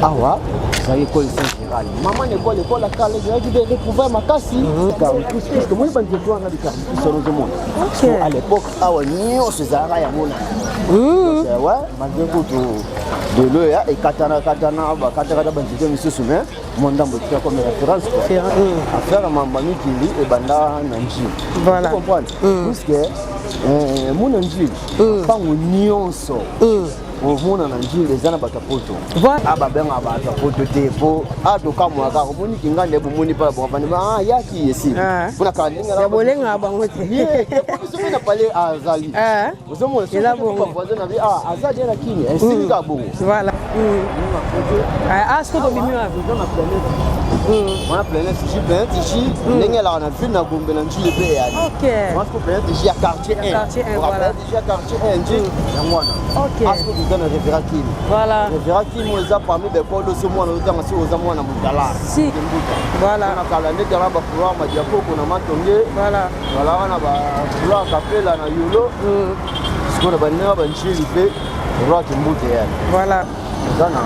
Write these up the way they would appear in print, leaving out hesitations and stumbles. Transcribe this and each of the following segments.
Ah ouais, ça y est, l'école Saint-Gérald. Maman, l'école à Calais, je vais découvrir ma casse. Parce que moi, je vais voir des cartes sur le monde. À l'époque, ah ouais, nous, c'est ça, il y a mon âge. Ouais, malgré tout, de l'eau, et Katana, monsieur Soumet, mon dame, comme référence. À faire ma mamie qui lit et Banda Nanji. Voilà. Vous comprenez? Parce que mon Nanji, pas mon nuance. Au monde en Anjou, les gens battent poto. Ah bah ben ah bah poto tepo. Ah donc comme moi car on dit qu'il gagne des bons pas bon. Ah y a qui ici. Pour la carrière. La boleng ah bah moi. Parce que on a parlé à Azali. Vous savez moi c'est là bon. Voisin avait ah Azali là qui est c'est là bon. Voilà. Ah ce que tu dis là. On a plein de petits planètes ici. N'engagez la na ville na Gombe na Njili be ya. OK. On a plein de ici à quartier 1. Voilà. Déjà quartier 1 Njili. OK. Dans le référent Kim. Voilà. Le référent Kim, on a parmi des polos au moins, on a aussi aux amours à Moutala. Si. Voilà. On a calé dans la pouvoir, ma diapo, on a matongé. Voilà. Voilà, on a pouvoir capé là, na Yolo. Ce qu'on a banné, on a banché l'IP, on va te voilà. Dans la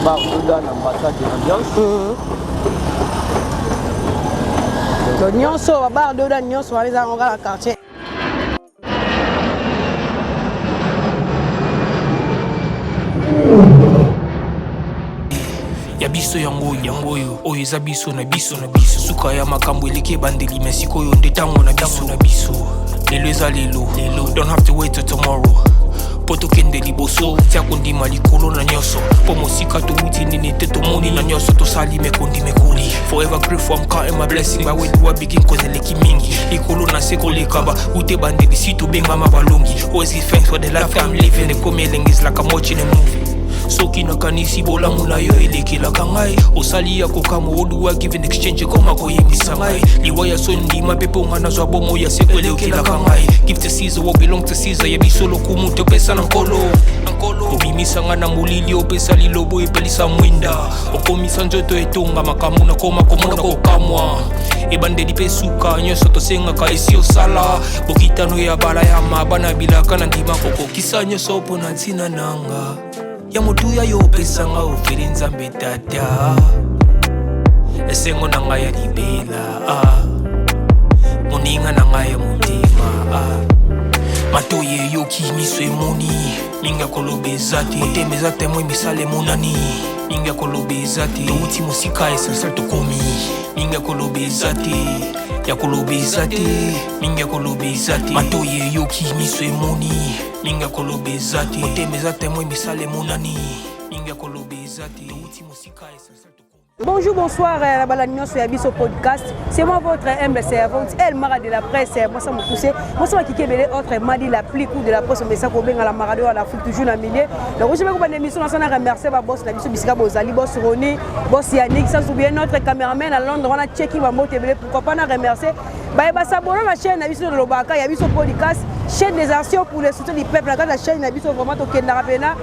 barre de l'ambassade de l'ambiance. Donc, Nyonso, la barre de la Nyonso, on va aller dans le quartier. Biso yango oyo eza biso na biso suka ya makambo eleki bandeli mesiko yo nde tango na biso lelo eza lelo don't have to wait till tomorrow poto kende liboso tia kondima likolo na nyonso po mosika touti nini te tomoni na nyonso tosali mekondi mekoli forever grateful I'm counting my blessing but when do I begin cause eleki mingi likolo na seko lekaba ute bandeli si tobengama balongi always give thanks for the life I'm living ekomi elengis like I'm watching a movie soki nakanisi bolamu na yo elekelaka ngai osali ya kokamo oduwa give in exchange koma koyebisa ngai liwa ya so ndima pepe onga nazwa bomo ya seko elekelaka ngai give to Caesar what belong to Caesar yebiso lokumu topesa na nkolo obimisa nga na molili opesa lilobo epelisa mwinda okomisa nzoto etonga makamu na koma komona kokamwa ebandeli pe suka nyonso tosengaka esi osala bokitano ya bala ya mabana bilaka na ndima kokokisa nyonso mpo na ntina nanga ya motuya yo pesanga ofere nzambe tata esengo na ngai ya libela moninga na ngai ya motema matoye yoki miso emoni minga koloba eza te motema eza temoi misala emonani minga koloba eza te touti mosika esensel tokomi minga koloba eza te ya koloba eza te minga koloba eza te matoye yoki miso emoni minga koloba eza te motema eza temoi misala emonani minga koloba eza te touti mosika esensel tokomi. Bonjour, bonsoir, la Balanignon sur Abisso Podcast. C'est moi votre humble servante, El Mara de la presse. Moi, ça m'a poussé. Moi, ça m'a kické belé autre m'a dit la pluie coup de la presse. Mais ça, qu'on à la Marado à l'Afrique, toujours dans le milieu. Donc, je vais vous donner une émission. On a remercié ma boss, la Bisso Bisca Bozali, boss Roni, boss Yannick. Ça, souviens notre caméraman à Londres. On a checké ma moto belé. Pourquoi pas, on a remercié. Bah, s'abonner à la chaîne Abisso de Lobaka, Abisso Podcast, chaîne des actions pour le soutien du peuple. La chaîne Abisso vraiment au Kendarapena,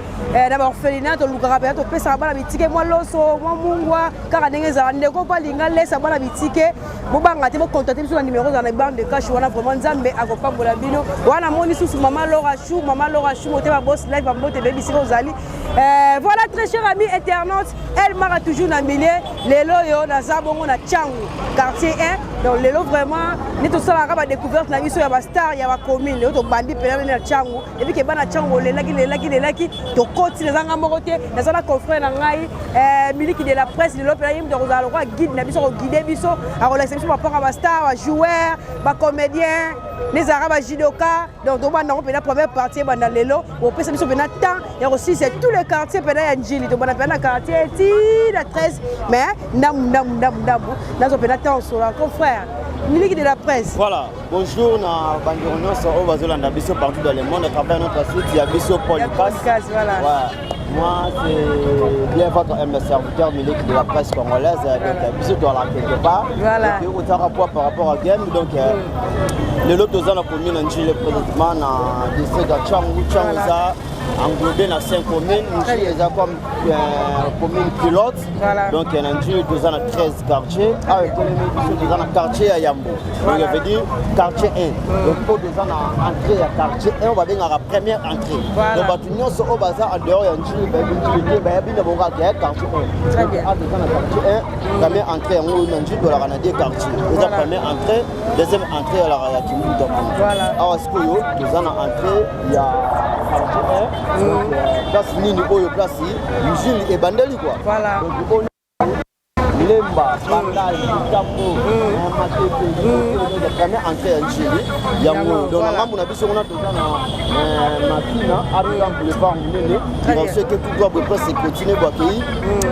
d'abord Félina, au Lugarapena, au Pessaraba, la Bitique, moi, Loso, moi, Mungwa. Car ndenge ko pa linga lesa bana bitike bobanga te bo contacter biso na numéro za na bande de cash wana vraiment nzambe akopambola bino wana moni susu mama Laura Chou motema boss live mbote baby siko zali voilà très cher ami internaute Elle Mara toujours na milieu lelo yo na zabongo na Tchangu quartier 1 donc lelo vraiment ni to sala ka ba découverte na biso ya ba star ya ba commune lelo to bandi pela na Tchangu et puis ke bana Tchangu lelaki to koti les anga moko te na sala confrère na ngai miliki de la presse lelo pela yim de rozalo guide na biso ko guider biso a relaxer biso par rapport à ba star ba joueur ba comédien les arabes judoka donc to bana ko pela première partie bana lelo o pesa biso pena temps et aussi c'est tous les quartiers pena ya Njili to bana pena quartier ti la 13 mais ndam nazo pena temps sur la confrère miliki de la presse. Voilà, bonjour na bandirono so o bazolanda biso partout dans le monde à travers notre site ya biso podcast. Voilà. Moi, c'est bien votre serviteur miliki de la presse congolaise, donc biso dans la quelque part. Voilà. Donc autant rapport par rapport à game donc le lot aux gens pour nous Njili présentement dans district de Tchangu ça englobé dans 5 communes. Ici, il y a comme commune pilote. Voilà. Donc, il y a 13 quartiers. Ah, il y a un quartier à Yambo. Donc, il veut dire quartier 1. Donc, pour des gens entrée à quartier 1, on va dire à la première entrée. Donc, nous sommes au bazar en dehors, il y a un quartier 1. Très bien. Quartier 1, première entrée, on a un quartier. La première entrée, deuxième entrée, à la Kimouta. Voilà. Alors, ce que nous avons entrée, il y a quartier 1, place Nini, place Usine et Bandeli. Voilà. Lemba, Bandal, Tambo, Matepe, la première entrée en Chili. Il y a donc on a besoin de Makina, Abraham Boulevard Mouné. Dans ce que tout doit presque continuer à accueillir.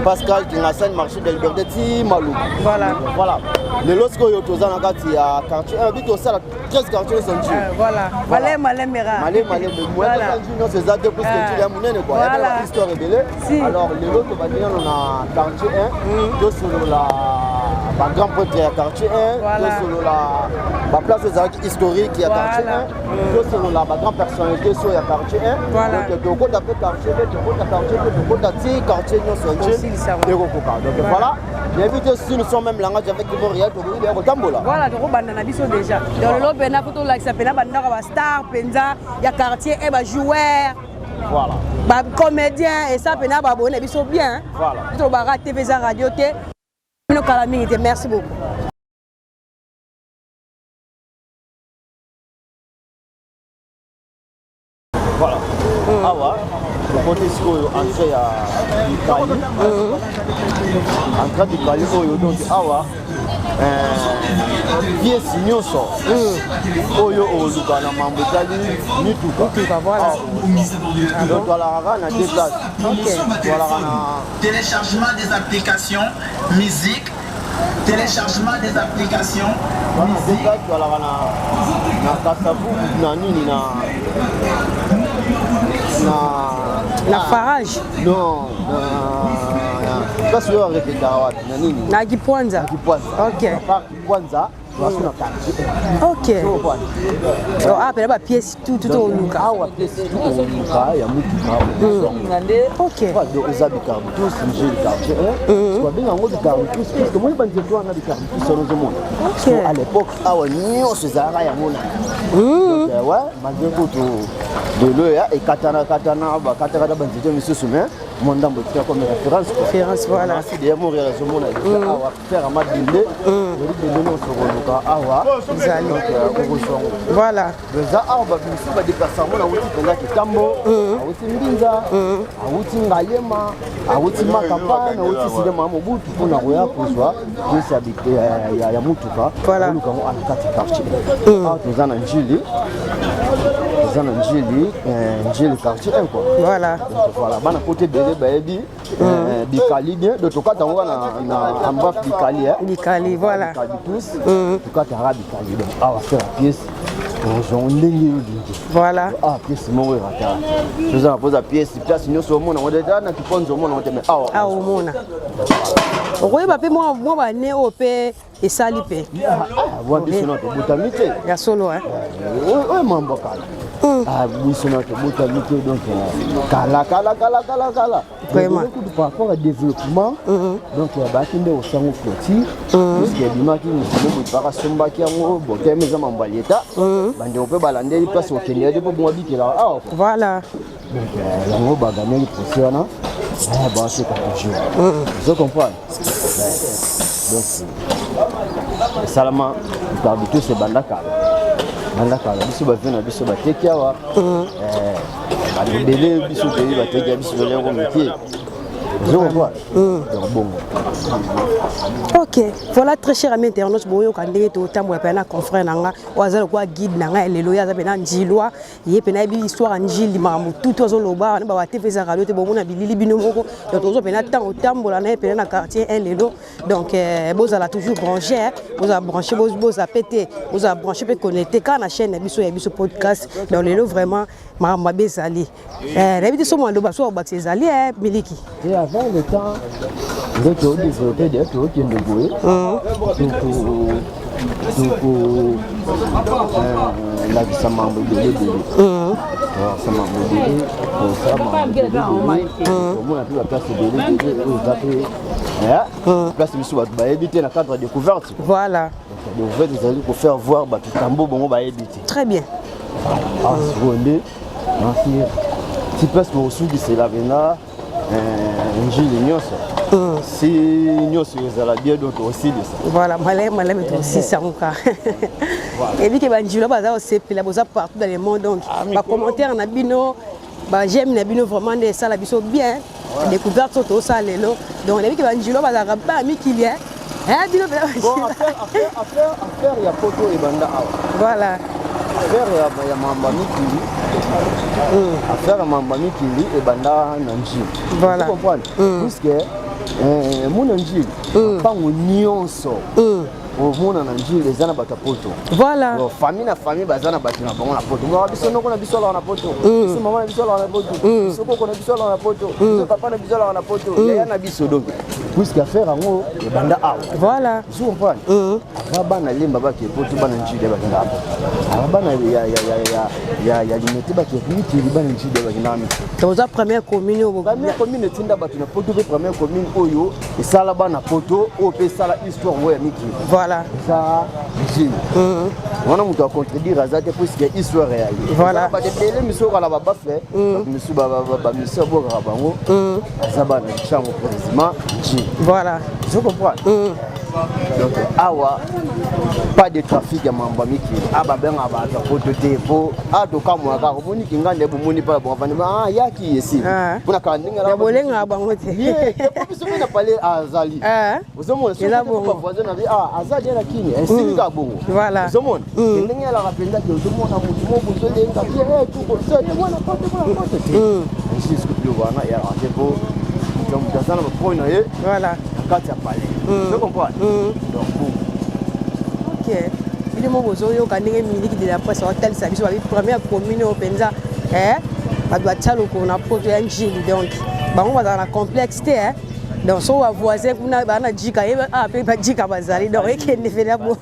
Pascal qui a scène marché de Liberté, Malou. Voilà. Voilà. Le lorsque il y a quartier 1, vite au sein 13 quartiers sont Chili. Voilà. Malé, Mera. Malé, moi, c'est ça de plus que tu as Mouné. Il y a une histoire révélée. Alors, le lot, on a quartier 1, sur la grande prêtre à quartier 1, sur la place des historiques à quartier 1, sur la grande personnalité sur la quartier 1. Donc, tu as fait quartier 2, tu as fait quartier 9. Donc voilà. J'invite si nous sommes même langage avec le Montréal, tu as Tambola. Voilà, tu as déjà. Dans le lot, il y a des stars, il y a quartier 1, joueurs. Voilà. Comédien et ça, il y a des abonnés, ils sont bien. Voilà. Tu as TV, radio, merci beaucoup. Voilà. Ah ouais. Le côté entrée à Italie. Entrée d'Italie, donc ah ouais. Pièce nyonso. Oyo oluka na mambetali mituka. Voilà. Donc voilà, on a deux places. Voilà, téléchargement des applications musique, téléchargement des applications musique. Voilà, on a Kasavu, na nini na Farage. Non, parce que on répète na nini. Na Kipwanza. OK. Kipwanza. OK. Ah, pela ba pièce tout au luka. Ah wa pièce tout au luka ya mutuka. OK. Donc ils habitent tous nje le quartier. Soit bien en mode cartus parce que moi je pense que on a des cartus sur le monde. OK. À l'époque, ah ouais, nyo se zara ya mona. Donc ouais, malgré tout de l'œil et katana bandité monsieur Soumen. Mon dame comme référence. Référence, voilà. C'est des mots réalisés mon avis. Faire un match d'indé. Voilà. Les arbres, ils sont déplacés. On a aussi des tambo, aussi mbinza, aussi ngayema, aussi makapa, aussi c'est des mamoubout pour na roya pour soi. Je sais habiter ya mutuka. Voilà. Nous avons un quartier. Ah, nous avons un Njili. Nous avons un Njili quartier quoi. Voilà. Voilà. Bana côté de Baebi, Bikali bien. De tout cas, on a un baf Bikali. Bikali, voilà. Tous. En tout cas, tu as Bikali. Donc, on va faire la pièce. Voilà. Ah, pièce, mon rêve. Je vais poser la pièce. Place, nous sommes au monde. On est là, tu prends au monde. Ah, au monde. Oui, moi, né au P et salipé. Ah, voilà, c'est notre botamité. Il y a solo, hein. Oui, mon bocal. Ah, oui, c'est notre botamité. Donc, kala. Vraiment. Par rapport au développement, donc, il y a des gens qui ont flotti. Parce qu'il y a des gens qui ont fait des voilà. Donc, vous comprenez? Donc, Salama, tout c'est Bandaka. Bandaka, biso ba vena biso ba tekiawa. Ba bébé biso pays ba tekia biso le ngo métier. Ok, voilà très cher ami internaute, boyo kandé to tambo pena confrère nanga, wazalo kwa guide nanga lelo ya pena njilwa, ye pena bi histoire njili mamu tout ozo loba na ba TV za radio te bomona bilili bino moko, donc ozo pena tant tambo la na pena na quartier un lelo. Donc bozala toujours branché, bozala branché, bozala pété, bozala branché peut connecter quand la chaîne biso ya biso podcast dans lelo vraiment ma bezali. D'habitude so mo loba so ba tsezali miliki. Et avant le temps, vous êtes développé des trucs qui ne jouent donc la vie ça m'a embêté. ça m'a modéré, ça m'a modéré, on a pris la place de place de éviter la cadre découverte. Voilà. Donc en fait, vous allez pour faire voir tout tambour, bon, on va éviter. Très bien. Ah, si place pour souder c'est la vena, si nous sommes à bien d'autres aussi. Voilà, malais aussi ça et puis que banjilo baza aussi puis la boza partout dans le monde donc ba commentaire na bino ba j'aime na bino vraiment de ça la biso bien découverte tout ça lelo donc et puis que banjilo baza ba mi qu'il hein bino bon affaire il y a photo et banda voilà affaire il y a mamba mikili affaire mamba mikili et banda nanji voilà vous comprenez puisque mon anjili pango nyonso omona na njili eza na bato poto voilà famille na famille baza na bato na bango na poto ngwa biso noko na biso la na poto biso mama na biso la na poto biso koko na biso la na poto biso papa na biso la na poto ya na biso donc puisque affaire yango ebanda awa voilà vous comprenez bana lemba ba ke poto bana njili ba kenda hapo bana ya limité ba ke viti bana njili ba kenda hapo toza première commune tinda bato na poto pe première commune oyo esala bana poto o pe sala histoire wo ya miki voilà ça njili on a mutu a contredire azate puisque histoire ya voilà ba de tele miso kala ba bafe miso ba miso bo ka bango azaba na chango président njili voilà je comprends donc awa pas de trafic ya mamba miki aba benga ba ta poto te po ato kamwa ka moni kingande bu moni pa bon vani yaki yesi kuna ka ndinga la bolenga bango te po biso na parler azali uzomona so ko voisin na azali na kini esili ka bongo voilà uzomona ndinga la rapenda ke uzomona mutu mo buzo lenga bien tout ko so te mona pote te je suis que wana ya ratepo donc dans un point voilà quand tu as parlé je comprends donc ok il mo bozo yo kanenge miliki de la presse hotel service wa première commune au penza ba doit talo ko na poto ya njili donc bango ba na complexité donc so wa voisin kuna ba na jika pe ba jika bazali donc ekende fela bo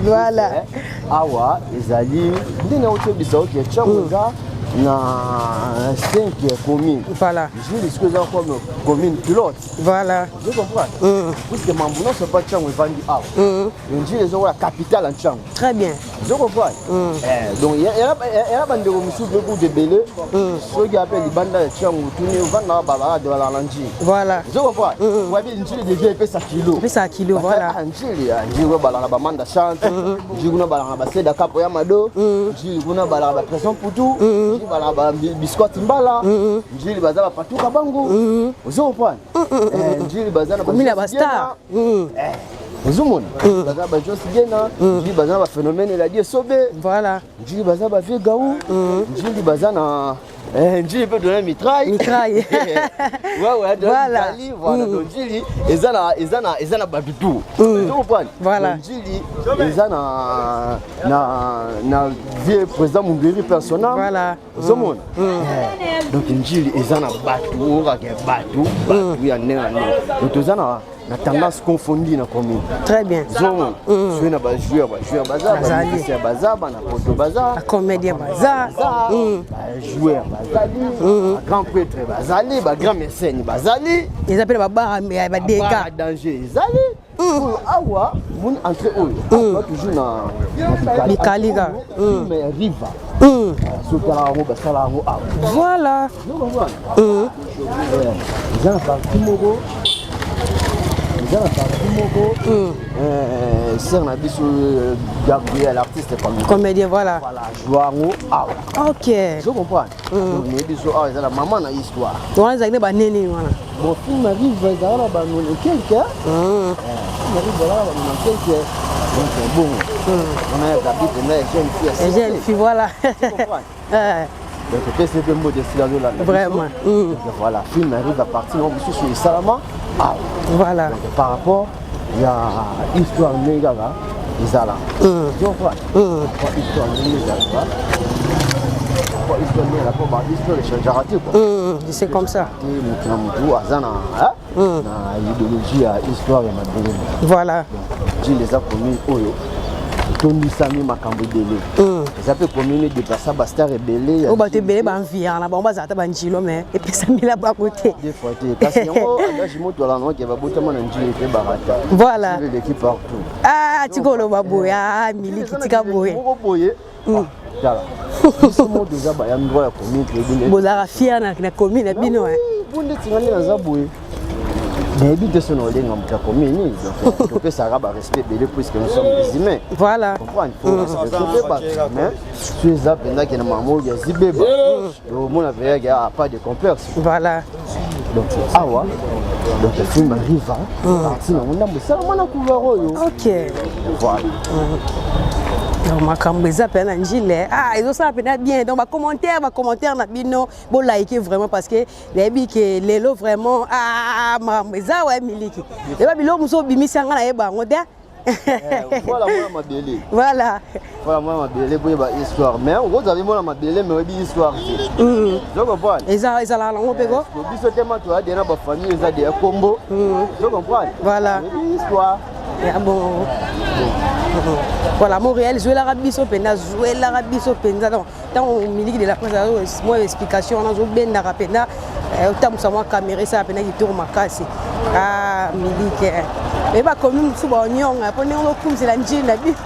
voilà awa ezali ndenge oto biso ke chamuza na 5e commune. Voilà. Je dis que ça comme commune pilote. Voilà. Je comprends. Puisque Mambouna ne sont pas Tchang et Vandi A. On dit les ont la capitale en Tchang. Très bien. Je comprends. Donc il y a bande de monsieur beaucoup de belé. Ceux qui appellent les bandes de Tchang ou tourner au vent là de la Langi. Voilà. Je comprends. Vous avez une chile de vieux pèse à kilo. Pèse à kilo, voilà. Un chile, un chile balana bamanda chante. Jiguna balana basé da capo yamado. Jiguna balana pression pour tout. Balaba biscuit mbala njili bazaba patuka bangu uzopana njili bazana komila basta uzumona bazaba josi gena njili bazana phénomène la die sobe voilà njili bazaba vega ou njili bazana njili peut donner mitraille ouais voilà donc njili ezana babitu uzopana voilà njili ezana na vieux président Mungeri personnel voilà uzomona donc njili ezana batu okake batu ya ndenge donc tozana na tendance confondue na commune. Très bien. Zomona jouer na ba joueur bazaba na poto bazaba comédien bazaba joueur bazali grand prêtre bazali ba grand mécène bazali ils appellent ba dégâts danger ezali awa mun entre eux toujours na Bikaliga mais riva sotala ngo basala ngo awa voilà ils ont parti moko c'est un abysse Gabriel, l'artiste comédien, voilà. Voilà, ok. Je comprends. Donc, c'est la maman dans l'histoire. Bon, film arrive, quelqu'un. Donc, bon, on a un jeune fille, voilà. Donc c'est un mot de silence là. Vraiment. Voilà, le film arrive à partir de sur les Salama. Voilà. Donc, par rapport, il y a histoire négaga, Isala. Tu vois histoire négaga. Histoire de Chanjarati. C'est comme ça. L'idéologie à histoire de Madeleine. Voilà. J'ai les a commis Oyo. tondisami makambo ebele eza mpe commune déplaça bastar ebele oyo bato ebele banviar na bango bazala ta banjilo mais epesamila bako te des fois te kasi yango adage moto alanoke babotama na njili mpe barata voilà eleki partout tika oloba boye miliki tika boye moko boye tala biso moto eza bayambi ya commune bozalaka fier na commune na bino bunde tingani naza boye nayebi te soki na olenga moto ya commune topesaka barespect ebele puisque nous sommes des humains voilà comprendre tope bato mais so eza mpenzaki na mamoki ya zibeba omona veyaki pas de complexe voilà donc awa donc film arrive parti nango ndambo esala mwana couvert oyo ok voilà makambo eza mpe na njile ezosala mpena bien donc bacommentaire na bino bolike vraiment parce que nayebi ke lelo vraiment makambo eza wa miliki eba biloko mosu obimisi yanga nayeba yango te voilà mwana mabele voilà mwana mabele boyeba histoire mais okozali mwana mabele mais oyebi histoire te zo comprendre ezalaka nango mpe ko biso te ma toyade na bafamille eza de ekombo zo comprendre voilà oyebi histoire bon voilà Montréal zwelaka biso mpenza donc ntango miliki de la presse mwa explication wana azobendaka mpenza otambusa mwa caméra esala mpenza kitoko makasi miliki me bakomi mosusu baonyonga mpo ndenge ozokumisela njili na bino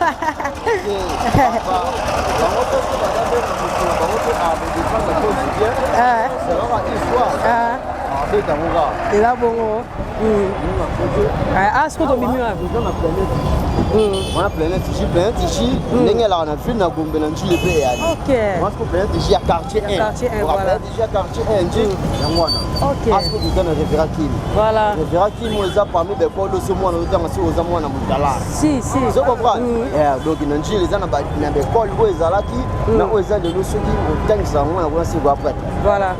eza bongo asiko tobimi wana planète ici ndenge elaka na ville na gombe na njili mpe eyali masiko planète ici ya quartier 1 planète ici ya quartier 1 nji yango wana asiko toza na revera kimi revera kimi eza parmi bekolo so mwana ozanga si oza mwana motala so comprendre donc na njili eza na bekole oyo ezalaki na oyo eza lelo soki otangisa yango mwana kuna siko aprete revera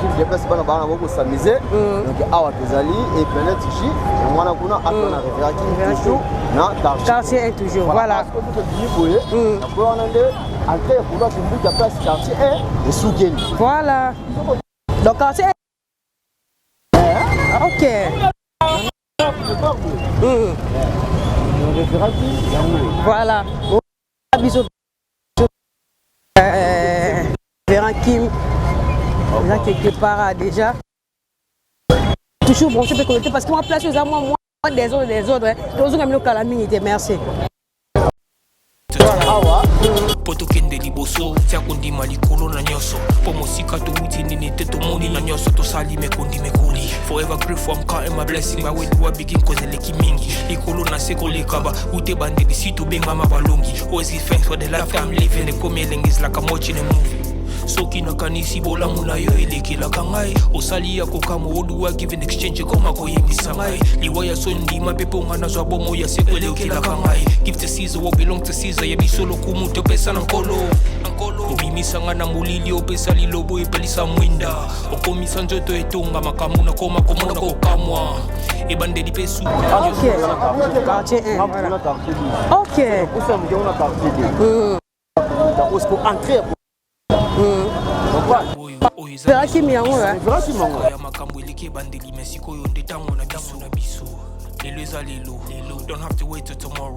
kimi deplace bana bana bokosamize donc awa tozali e planète ici yango wana kuna ato na revera kimi toujours na quartier est toujours voilà voilà donc quartier ok voilà biso Kim là quelque part déjà toujours branché peut connecter parce que moi place aux moi des autres tous comme le calamité merci poto kende liboso tia kondima likolo na nyoso po mosika touti nini te tomoni na nyoso tosali mekondi mekoli forever grateful I'm counting my blessing my way to a begin cause eleki mingi likolo na seko lekaba ute bande bisitu benga mabalongi always give thanks for the life I'm living the coming is like I'm watching a movie soki nakanisi bolamu na yo elekelaka ngai osali ya kokama oduwa give in exchange koma koyembisa ngai liwaya so ndima mpe mponga nazwa bomo ya seko elekelaka ngai give to Caesar what belong to Caesar yebi lokumu topesa na nkolo obimisanga na molili opesa lilobo epelisa mwinda okomisa nzoto etonga makambo na koma komona kokamwa ebandeli mpe suka Veraki miango ya makambo eleki ebandeli mesikoyo nde ntango na biso lelo eza lelo don't have to wait till tomorrow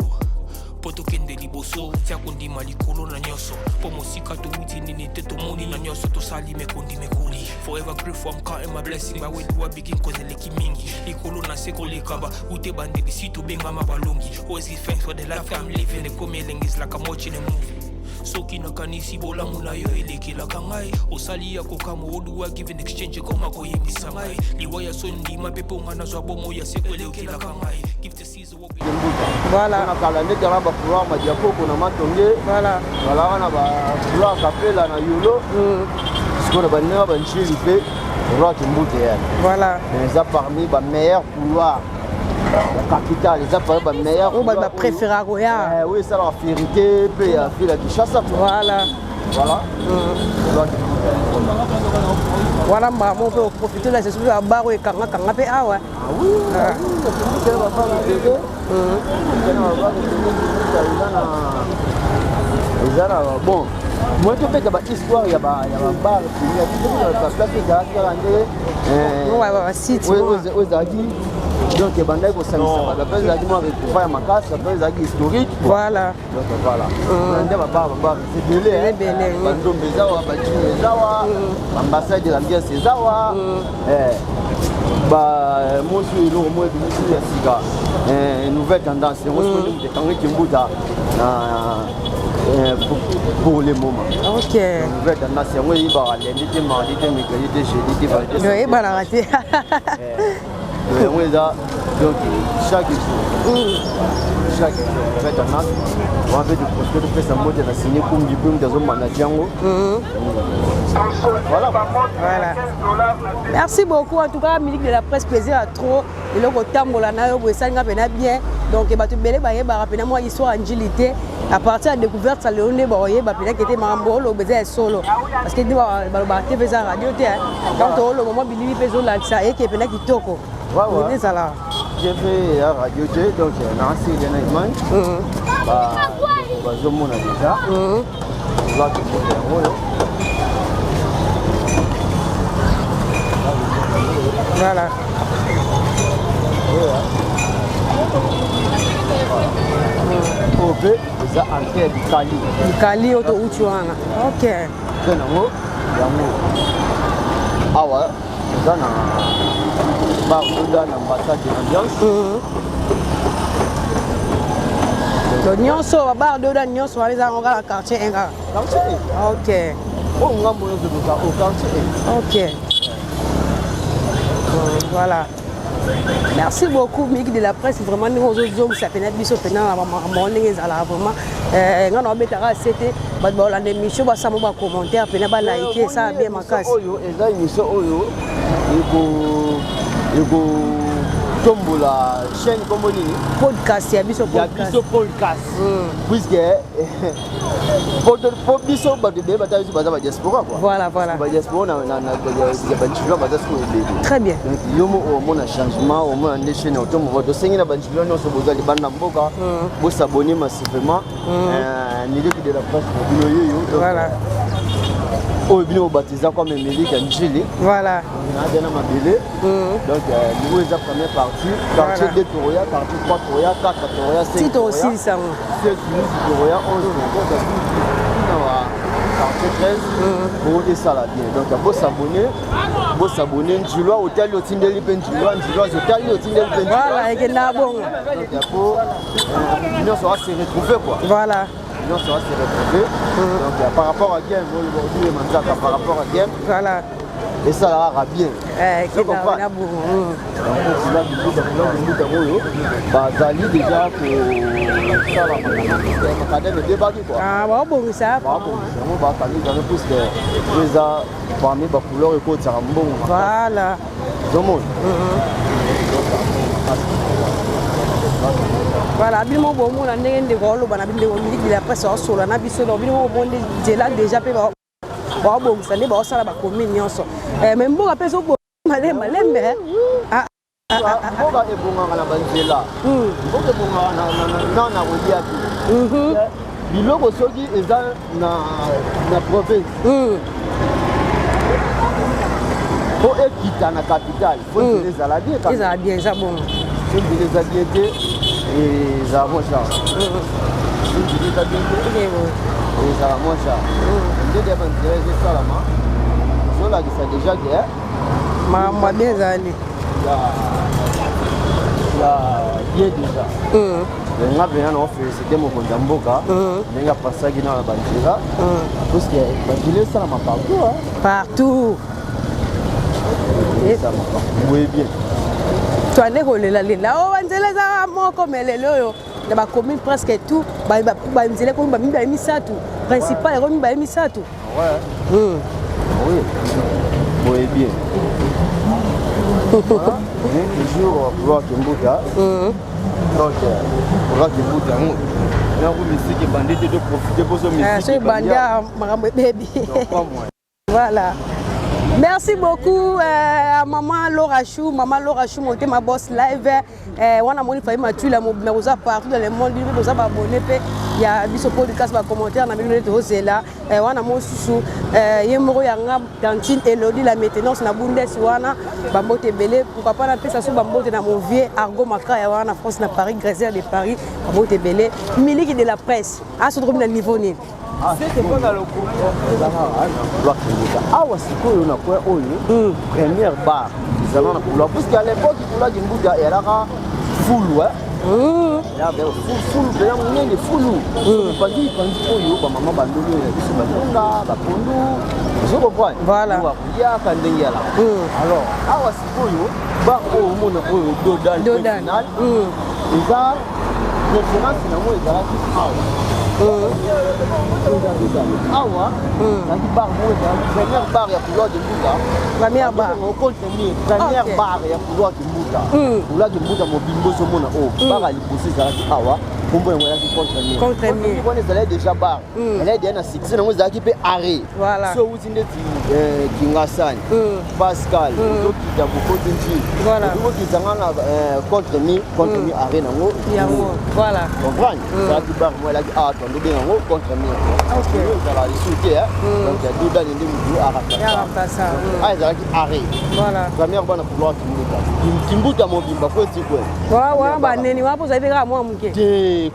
poto kende liboso tia kondima likolo na nyoso po mosika touti nini te tomoni na nyoso tosali mekondi mekoli forever grateful I'm counting my blessing my way to a begin cause eleki mingi likolo na seko lekaba ute bande bisitu benga mabalongi always give thanks for the life I'm living the coming is like I'm watching a movie soki nakanisi bolamu na yo elekelaka ngai osali ya kokama oduwa give in exchange koma koyembisa ngai liwaya so ndima mpe mponga nazwa bomo ya seko elekelaka ngai give to Caesar what voilà na kala ndenge na bakouloir madiakoko na matonge voilà wana bakouloir kapela na yolo sikoyo bandenga banjili mpe couloir kimbuta yani voilà eza parmi bameilleur couloir la capitale, ils ont pas meilleur. On va préférer à Roya. Oui, ça la vérité, puis la ville qui chasse. Voilà. Voilà. Voilà, on peut profiter de la session à Baro et Kanga Kanga. Ah ouais. Ah oui. Bon. Moi, je fais que l'histoire, il y a un bar, il y a une place qui est site. Oui, Donc bandai ko samisa ba pesa qui moi recouvrir ma casse, ça pesa qui historique. Voilà. Donc voilà. Ndé ba c'est belé. Bando bezawa ba tu bezawa. Ambassade de l'ambiance bezawa. Bah moi je suis le moi de la siga. Nouvelle tendance, moi je suis de Tanguy Kimbuta pour les moments. OK. Nouvelle tendance, moi il va aller l'été mardi, mercredi, jeudi, vendredi. Oui, bah la raté. Oui, ça. Donc chaque jour. Chaque jour, nouvelle tendance. On va faire du prospect de faire sa mode de signer comme du boom dans un manager. Voilà. Merci beaucoup. En tout cas, Musique de la Presse, plaisir à trop. Et là, ça bien. Donc, il y a moi histoire agilité. À partir de la découverte, ça le qui était mambo, le solo. Parce que tu fais ça radio. Quand le moment il fait ça et qui est qui toko. J'ai fait la radio, donc Nancy Lenayman. Je m'en ai déjà. Voilà. OB, c'est entrée du Cali. Du Cali, au Uchuana. OK. C'est l'amour. Ah ouais, c'est dans l'ambassade de l'ambiance. Donc, nyonso bar de dan nyonso les a ngala quartier enga. Quartier. OK. Oh, on a moyen de faire au quartier. OK. Voilà. Merci beaucoup Musique de la Presse, vraiment nous autres ça fait biso pena morning ezala vraiment ngana obetaka c'était ba la émission ba samo ba commentaire pena ba liker ça bien makasi. Oyo eza émission oyo ego tombola chaîne comme nini podcast ya biso podcast. Puisque pour biso ba de bata biso baza ba diaspora quoi. Voilà. Ba diaspora na banchilo baza ko bébé. Très bien. Donc yomo au mon changement au moins en chaîne automne voto sengi na banchilo no so bozali banda mboka bo s'abonner massivement Musique de la Presse yo. Voilà. Oh bien au baptisé comme Musique Njili. Voilà. On a déjà mabélé. Donc nous les première partie, quartier 2 Toria, quartier 3 Toria, 4 Toria, 5 Titre aussi ça. 7 Toria, 11 quartier 13 pour des salades. Donc il faut s'abonner, Njilwa hôtel au Tindeli Njilwa hôtel au Tindeli Njilwa. Voilà, et que là bon. Donc il faut on sera se retrouver quoi. Voilà. On sera se retrouver. Donc par rapport à Game, aujourd'hui par rapport à Game. Voilà. Et ça ira bien. Qui va donc bazali déjà pour ça la débat quoi. Ah bon ça. On va parler dans le plus que les a parmi ba couleur et côté ça bon. Voilà. Tout le monde. Voilà, bino bon mon ndenge ndeko bana bino Musique de la Presse solo na biso do bino bon déjà pe ba bon ça ne ba sala ba commune nyonso. Mais mboka pe so malembe. Ah mboka e bonga na banzela. Mboka bonga na rodia tu. Biloko soki eza na province. Faut équiter na capitale, faut les aladier quand même. Ils a bien ça bon. Si vous les aladier et ça va moins cher. Si vous les aladier et ça va moins cher. Ndé de banzela c'est ça là ma. So là ça déjà que ma bien zali. La bien déjà. On a bien en fait c'était mon Mboka. On a passé qui dans la banzela. Parce que banzela ça m'a partout hein. Partout. Ça m'a oui bien. Toi ne kolela lela o banzela za moko melelo yo na ba commune presque tout ba nzela ko ba mimba misatu principal ko mimba misatu. Ouais. Oui. Oui bien. Toujours pour Kimbuta. Donc pour Kimbuta on a voulu que bandit de profiter pour ce musique. C'est bandia makambo baby. Voilà. Merci beaucoup à maman Laura Chou, monter ma boss live. On a moni failli ma tuile, ma partout dans le monde, vous abonner. ya biso podcast ba commentaire na biloko tozela wana mosusu ye moko yanga Tantine Elodie la maintenance na Bundes wana bambote belé pourquoi pas na pesa so bambote na mon vieux Argo Makaya wana France na Paris Grésère de Paris bambote belé miliki de la presse a se trouve na niveau nini c'était pas dans le groupe awa sikoyo na kwa oyo première bar ils allons pour parce qu'à l'époque pour la Jimbuda era full ouais ya be full be munene full bandi oyo ba mama bandolo ya biso bandonga ba pondu je comprends voilà ya kandenge la alors awa sikoyo ba o mona oyo dodan final eza référence na moi ezala ki awa naki bar moi première bar ya couloir de Mbuta première bar première bar ya couloir de Mbuta couloir de Mbuta mobimbo so mona o bar ali poser ezala ki awa kombo yango ezalaki contre mur wana ezalaki déjà bar ezalaki deya na succès nango ezalaki mpe arrêt so outi ndeti kingasani pascal ozokita bokoti njili ozokitanga na contre mur arrêt nango comprendre ezalaki bar mo elaki awa twandobenga yango contre mur ezala lisu te donc dodani nde mutu arakasa ezalaki arrêt première bana couloir kimbuta mobimba po etikwe wana baneni wana mpo zali kaka mwa moke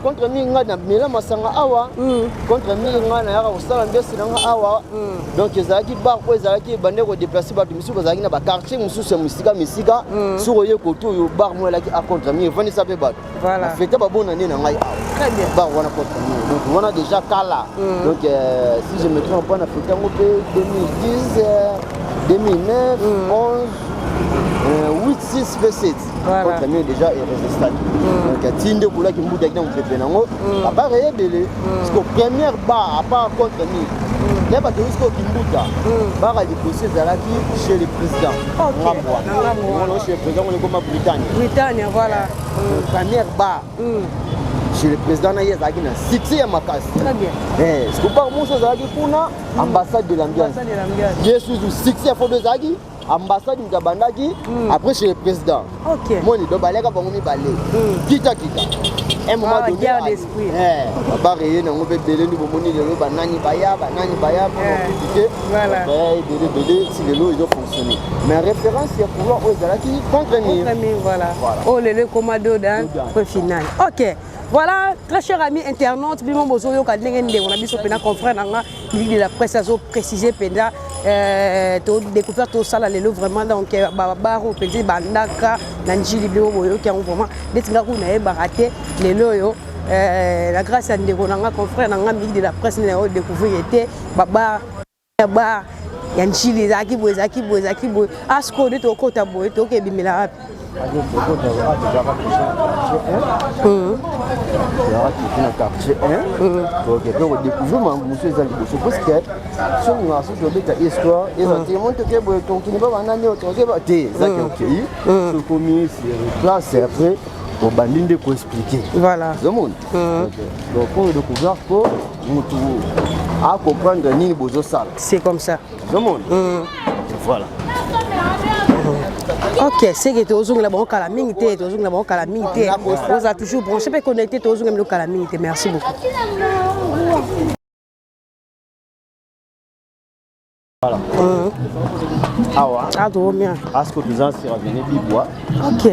contre mur nga na mela masanga awa contre mur nga na yaka kosala mbesi nanga awa donc ezalaki bar po ezalaki bande kodeplace bato misusu bazalaki na baquartier mosusu ya misika soki oye koto oyo bar mo elaki a contre mur efandisa mpe bato afete babona nde na ngai awa bar wana contre mur donc wana déjà kala donc si je me trompe pas na fete yango mpe 2010 2009 11 8 6 V7 contre mur déjà irrésistable donc tinde kulaki mbuta kina mpepe nango aba reyebele parce que première bar à part contre mur les bateaux jusqu'au Kimbuta bar à déposer ezalaki chez le président Ngambwa chez le président on est comme Britannia voilà première bar chez le président na ezalaki na succès ya makasi très bien ce que par moso ezalaki kuna ambassade de l'ambiance yesu succès ya photo ezalaki ambassade mtabandaki après chez le président moni do baleka bango mibale kita un moment donné ba reye nango be belé ndi bomoni lelo banani baya critiquer belé si lelo ils ont fonctionné mais référence ya pouvoir aux zalaki contre mur voilà oh lelo commando dans point final OK. Voilà, très chers amis internautes, bimon bozo yo ka ndenge ndenge on a biso pena confrère nanga de la presse azo préciser penda to découvert to sala lelo vraiment donc baro pedi bandaka na njili bimon boyo ki vraiment detinga ku na e baraté lelo yo la grâce à ndeko nanga confrère nanga de la presse na o découvrir était baba ya njili zaki boy asko de to kota boy to ke bimela wapi quartier 1 donc on découvre monsieur ezali boso parce que so nga so dobeta histoire et monte que boy ton qui ne va pas nani autorisé ba te zaki okei so commis sur place après au bandinde ko expliquer voilà le monde donc on découvre que mutu à comprendre nini bozo sala c'est comme ça le monde voilà. OK, c'est que tu as la bonne calamité, tu as la bonne calamité. Vous avez toujours branché et connecté, tu as la calamité. Merci beaucoup. Voilà. Awa. Ah, trop bien. Est-ce que tu as revenus Bibois? OK.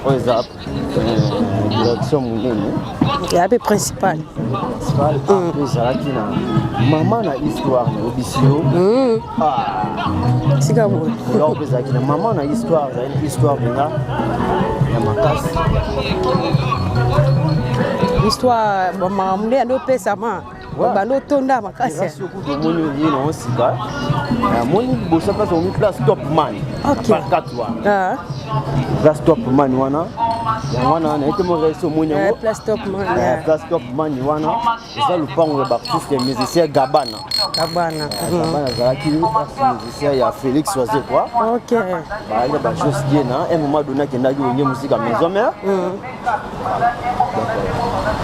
On les a direction Mounene. Il y a un peu principal. Maman a histoire au Bissio. C'est comme ça. Maman a histoire de là. Il y a ma casse. Histoire, maman a nos pésaments. Bano tonda makasi. Surtout que mon yé non sika. Mon bossa pas on place top man. OK. Place top man wana. Wana na été mon réseau mon yango. Place top man. Place top man wana. Ça le pango le artiste musicien Gabana. Gabana zalaki musicien ya Félix Oisé quoi. OK. Bah il y a ba chose qui na un moment donné kendaki wenye musique à maison mère.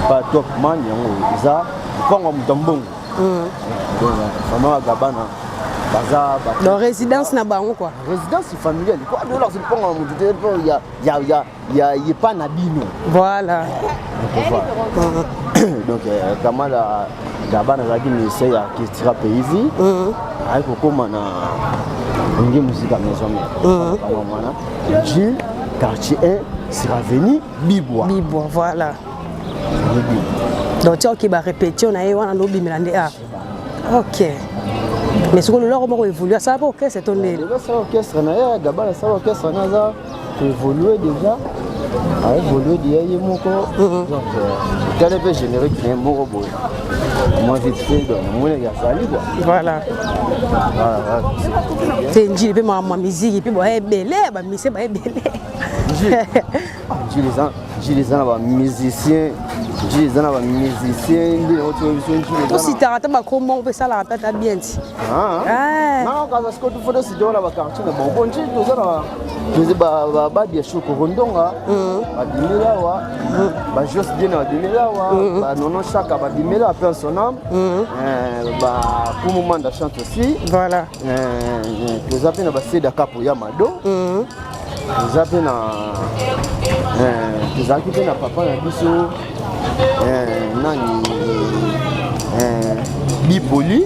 Pas top man yango za Kongo Mutambongo. Fama Gabana. Donc résidence na bango quoi. Résidence familiale. Quoi de là c'est pas il y a pas na bino. Voilà. Donc comment la d'abord on a dit ministère ya qui tira pays avec comment na une musique à maison mère. Gilles quartier 1 sera venu Bibois. Bibois voilà. Donc tu as qui va répéter on a eu on a l'obi melande ah. OK. Mais ce que le leur va évoluer ça va OK c'est ton nez. Ça orchestre na d'abord ça orchestre na ça évoluer déjà. A évolué d'hier moko. Donc quel peu générique mais moko boy. Moi vite fait donc moi les gars sali quoi. Voilà. C'est une jibe ma musique puis bon belé ba mise ba belé. Les ans musiciens aussi tarata ba comment on peut ça la tata bien ti non quand est-ce que tu fais si dola ba quartier bon tu dois ba bien chaud korondonga ba dimela wa ba juste bien na dimela wa ba nono chaka ba dimela personnel ba pour moment de chante aussi voilà tu as bien ba seda capo ya mado tu as bien tu as bien papa na biso nani Bipoli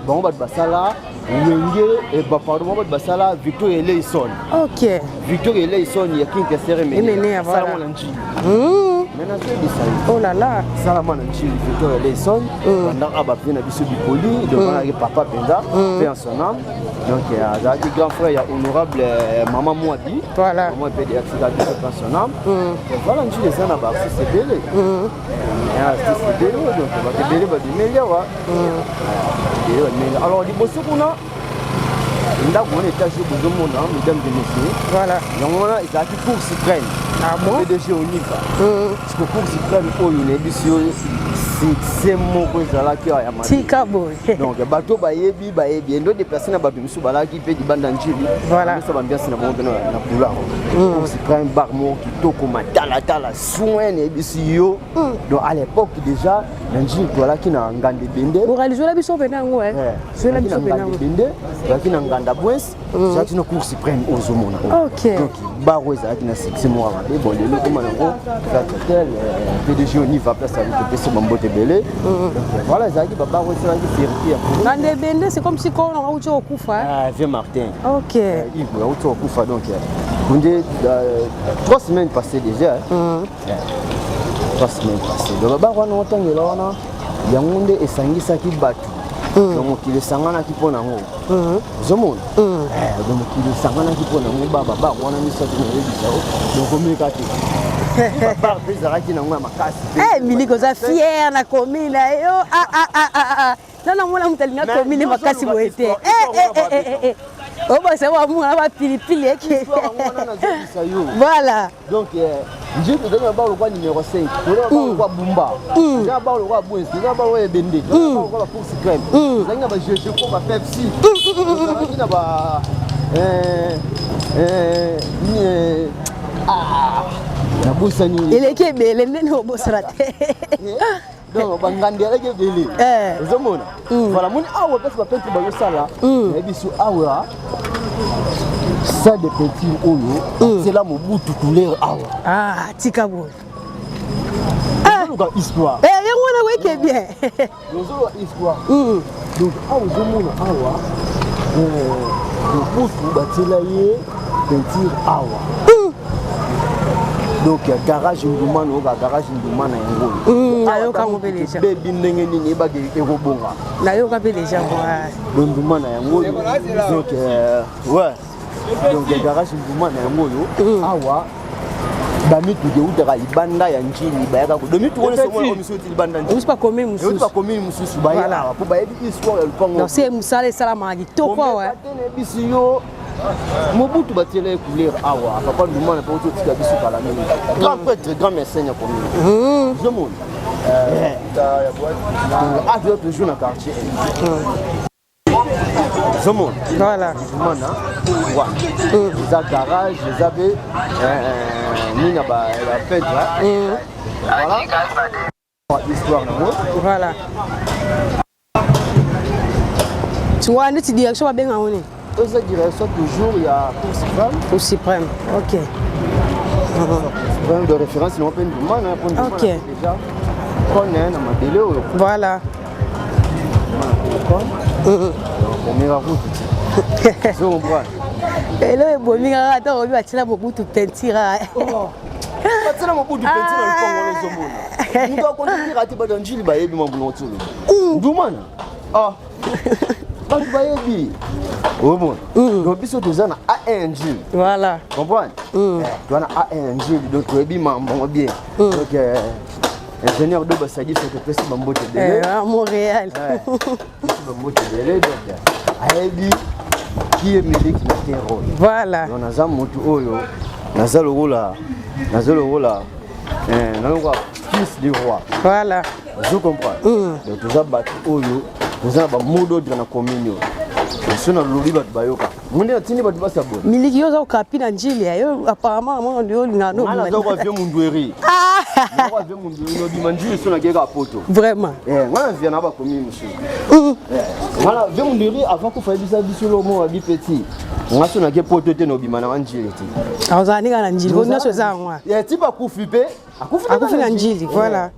bon ba basala Wenge et pardon ba basala Victor Eleison. OK. Victor Eleison ya kinke sereme. Voilà. Maintenant c'est ça. Oh là là. Salaman Nchili Victor Eleison pendant aba na biso Bipoli devant la papa Penda paix en son âme. Donc il y a des grand frère il y a honorable maman Moadi. Voilà. Moi peut dire que paix en son âme. Voilà Nchili ça na ba c'est belé. C'est belé donc ba belé ba dimelia wa. Alors, il bosse pour nous. Il a un étage de mesdames et messieurs. Voilà. Donc, il y a une course suprême. Ah bon? PDG au niveau. Parce que course suprême, c'est mon là qui a Tika boy. Donc, bateau bayebi, d'autres personnes qui fait du bandanjili. Voilà. Ça va bien, c'est la couleur. Course suprême, barmo, qui toque tala, soin et bisio. Donc, à l'époque, déjà, l'anjili, voilà qui n'a pas de bende. Vous réalisez la mission venant, ouais. C'est la mission venant. Qui n'a pas de boues. C'est une course suprême aux hommes. OK. Donc, barreau, qui n'a 6 mois. Bon, les locaux, PDG au niveau, place avec le PC Mambote Belé. Voilà, ils ont dit Baba Rosa qui fait dans des bendes, c'est comme si on a eu au Koufa. Ah, vieux Martin. OK. Il a eu au Koufa donc. On dit 3 semaines passées déjà. 3 semaines passées. Donc Baba Rosa on tang là il y a monde et sangisa qui battu. Donc il est sangana qui pona ngo. Zomon. Donc il est sangana qui pona ngo baba on a mis ça dans le donc on met kati. Papa bezaraki na ngwa makasi. Mili koza fier na commune yo. Non moi la mutalinga commune makasi boete. Oh bah ça va moi ba pilipili eke. Voilà. Donc j'ai te donner ba le numéro 5. On va Bumba. On va le roi Bouens, on va le Bende. On va pour secret. On va ba je ko ba Pepsi. On va il est kebele nene obosrate. Donc bangandela kebele. Zomona. Voilà mon awa parce que peintre ba yosala. Na biso awa. Ça de petit oyo, c'est là mon bout tout l'air awa. Ah, tika boy. Histoire. On a bien. Histoire. Donc awa zomona awa. Le bout batela ye peinture awa. Donc garage ndumana oka garage ndumana yango. Ayo kango beleza. Bebi ndenge nini ba ke ekobonga. Na yo ka beleza moi. Ndumana yango. Donc ouais. Donc garage ndumana yango yo. Awa bami tu geutera ibanda ya njini bayaka ko. Domi tu wona somo ko misuti ibanda njini. Usipa commune mususu. Usipa commune mususu bayala. Ko bayebi histoire ya lupango. Donc c'est musale salama kitoko ouais. Bisiyo Mobutu batele couleur awa papa ndumana pa oto tika biso kala nini grand prêtre grand médecin ya commune je monde ah je toujours na quartier je monde voilà ndumana wa za garage les abe ni na ba la fête voilà histoire voilà Tu vois, notre direction va bien en est. Cette direction, toujours, il y a Cour suprême. Cour suprême, ok. De référence, ils n'ont pas une demande. Ok. Déjà, on est dans ma délai. Voilà. On met la route. C'est on voit. Et là, bon, il y a beaucoup de peinture. Pas mon bout de petit dans le Congo, les hommes. Nous avons continué à rater dans Gilles Baye, mon boulot. Douman. Ah. Pas de Baye. Oh bon. Donc, ils sont tous en A1 Gilles. Voilà. Comprends? Tu as un Gilles, donc tu es bien. Donc, ingénieur de Bassadi, c'est que tu es Bambo Télé. À Montréal. Bambo Télé, donc, Aébi, qui est mêlé qui n'a qu'un rôle. Voilà. On a un moto Oyo, on a le rôle là. Fils du roi. Voilà. Je comprends. Donc, tu as battu Oyo, tu as un mot d'ordre dans la commune. Tu as un lobby de Bayoka. Mon Dieu, tu n'es pas de Bassabo. Miliki yo za kapi na njili apparemment mon ndio ngano. Ana za kwa vyo mundweri. Na kwa vyo mundweri no bimanjili so na geka poto. Vraiment. Ngana vya na ba commune monsieur. Ngana vyo mundweri avant ko fa bisa biso lo mo abi petit. Ngaso na ke poto te no bimana wanjili ti. Awuzani kana njili bo nyoso za ngwa. Ti ba kufipe. Akufi na njili voilà.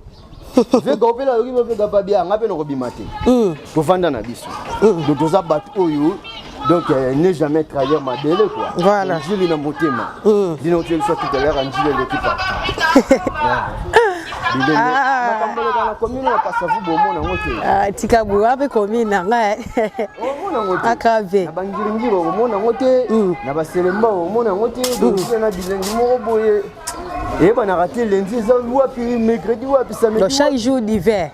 Ve gopela yoki ve gapa bia ngape no ko bimate. To fanda na biso. Donc toza bat oyo. Donc, ne jamais trahir ma délai quoi. Voilà. Je l'ai dans mon thème. Dis-nous que tu sois tout à l'heure en Gilles l'équipe. Tika buwabe commune nanga. Akave. Bangiringiro omona ngote na baselemba omona ngote donc na bilengi moko boye. Et ben a raté lundi ça wapi mercredi wapi samedi. Donc chaque jour d'hiver.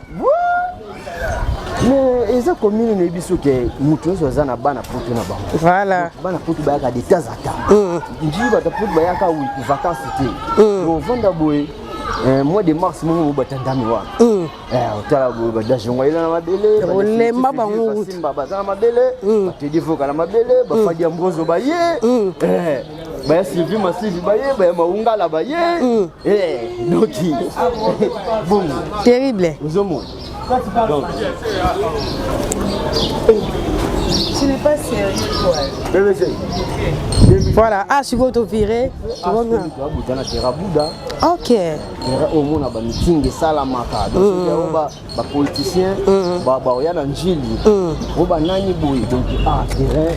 Mais eza commune ne biso ke mutu so za na bana poto na bango. Voilà. Bana poto ba ka de tazata. Nji ba ta poto ba ya ka wi vacances te. Bon vanda boy mois de mars mo ba tandami wa. Otala boy ba da jonga ila na mabele. Olemba bango. Simba ba za na mabele. Ba te divoka na mabele, ba fadi ambozo ba ye. Ba ya Sylvie Massive ba ye, ba ya maungala ba ye. Donc bon. Terrible. Ozomo. Donc, ce n'est pas sérieux. Voilà, ah, si vous êtes viré, ok. Au monde, il y a meeting salamaka. Donc, les politiciens,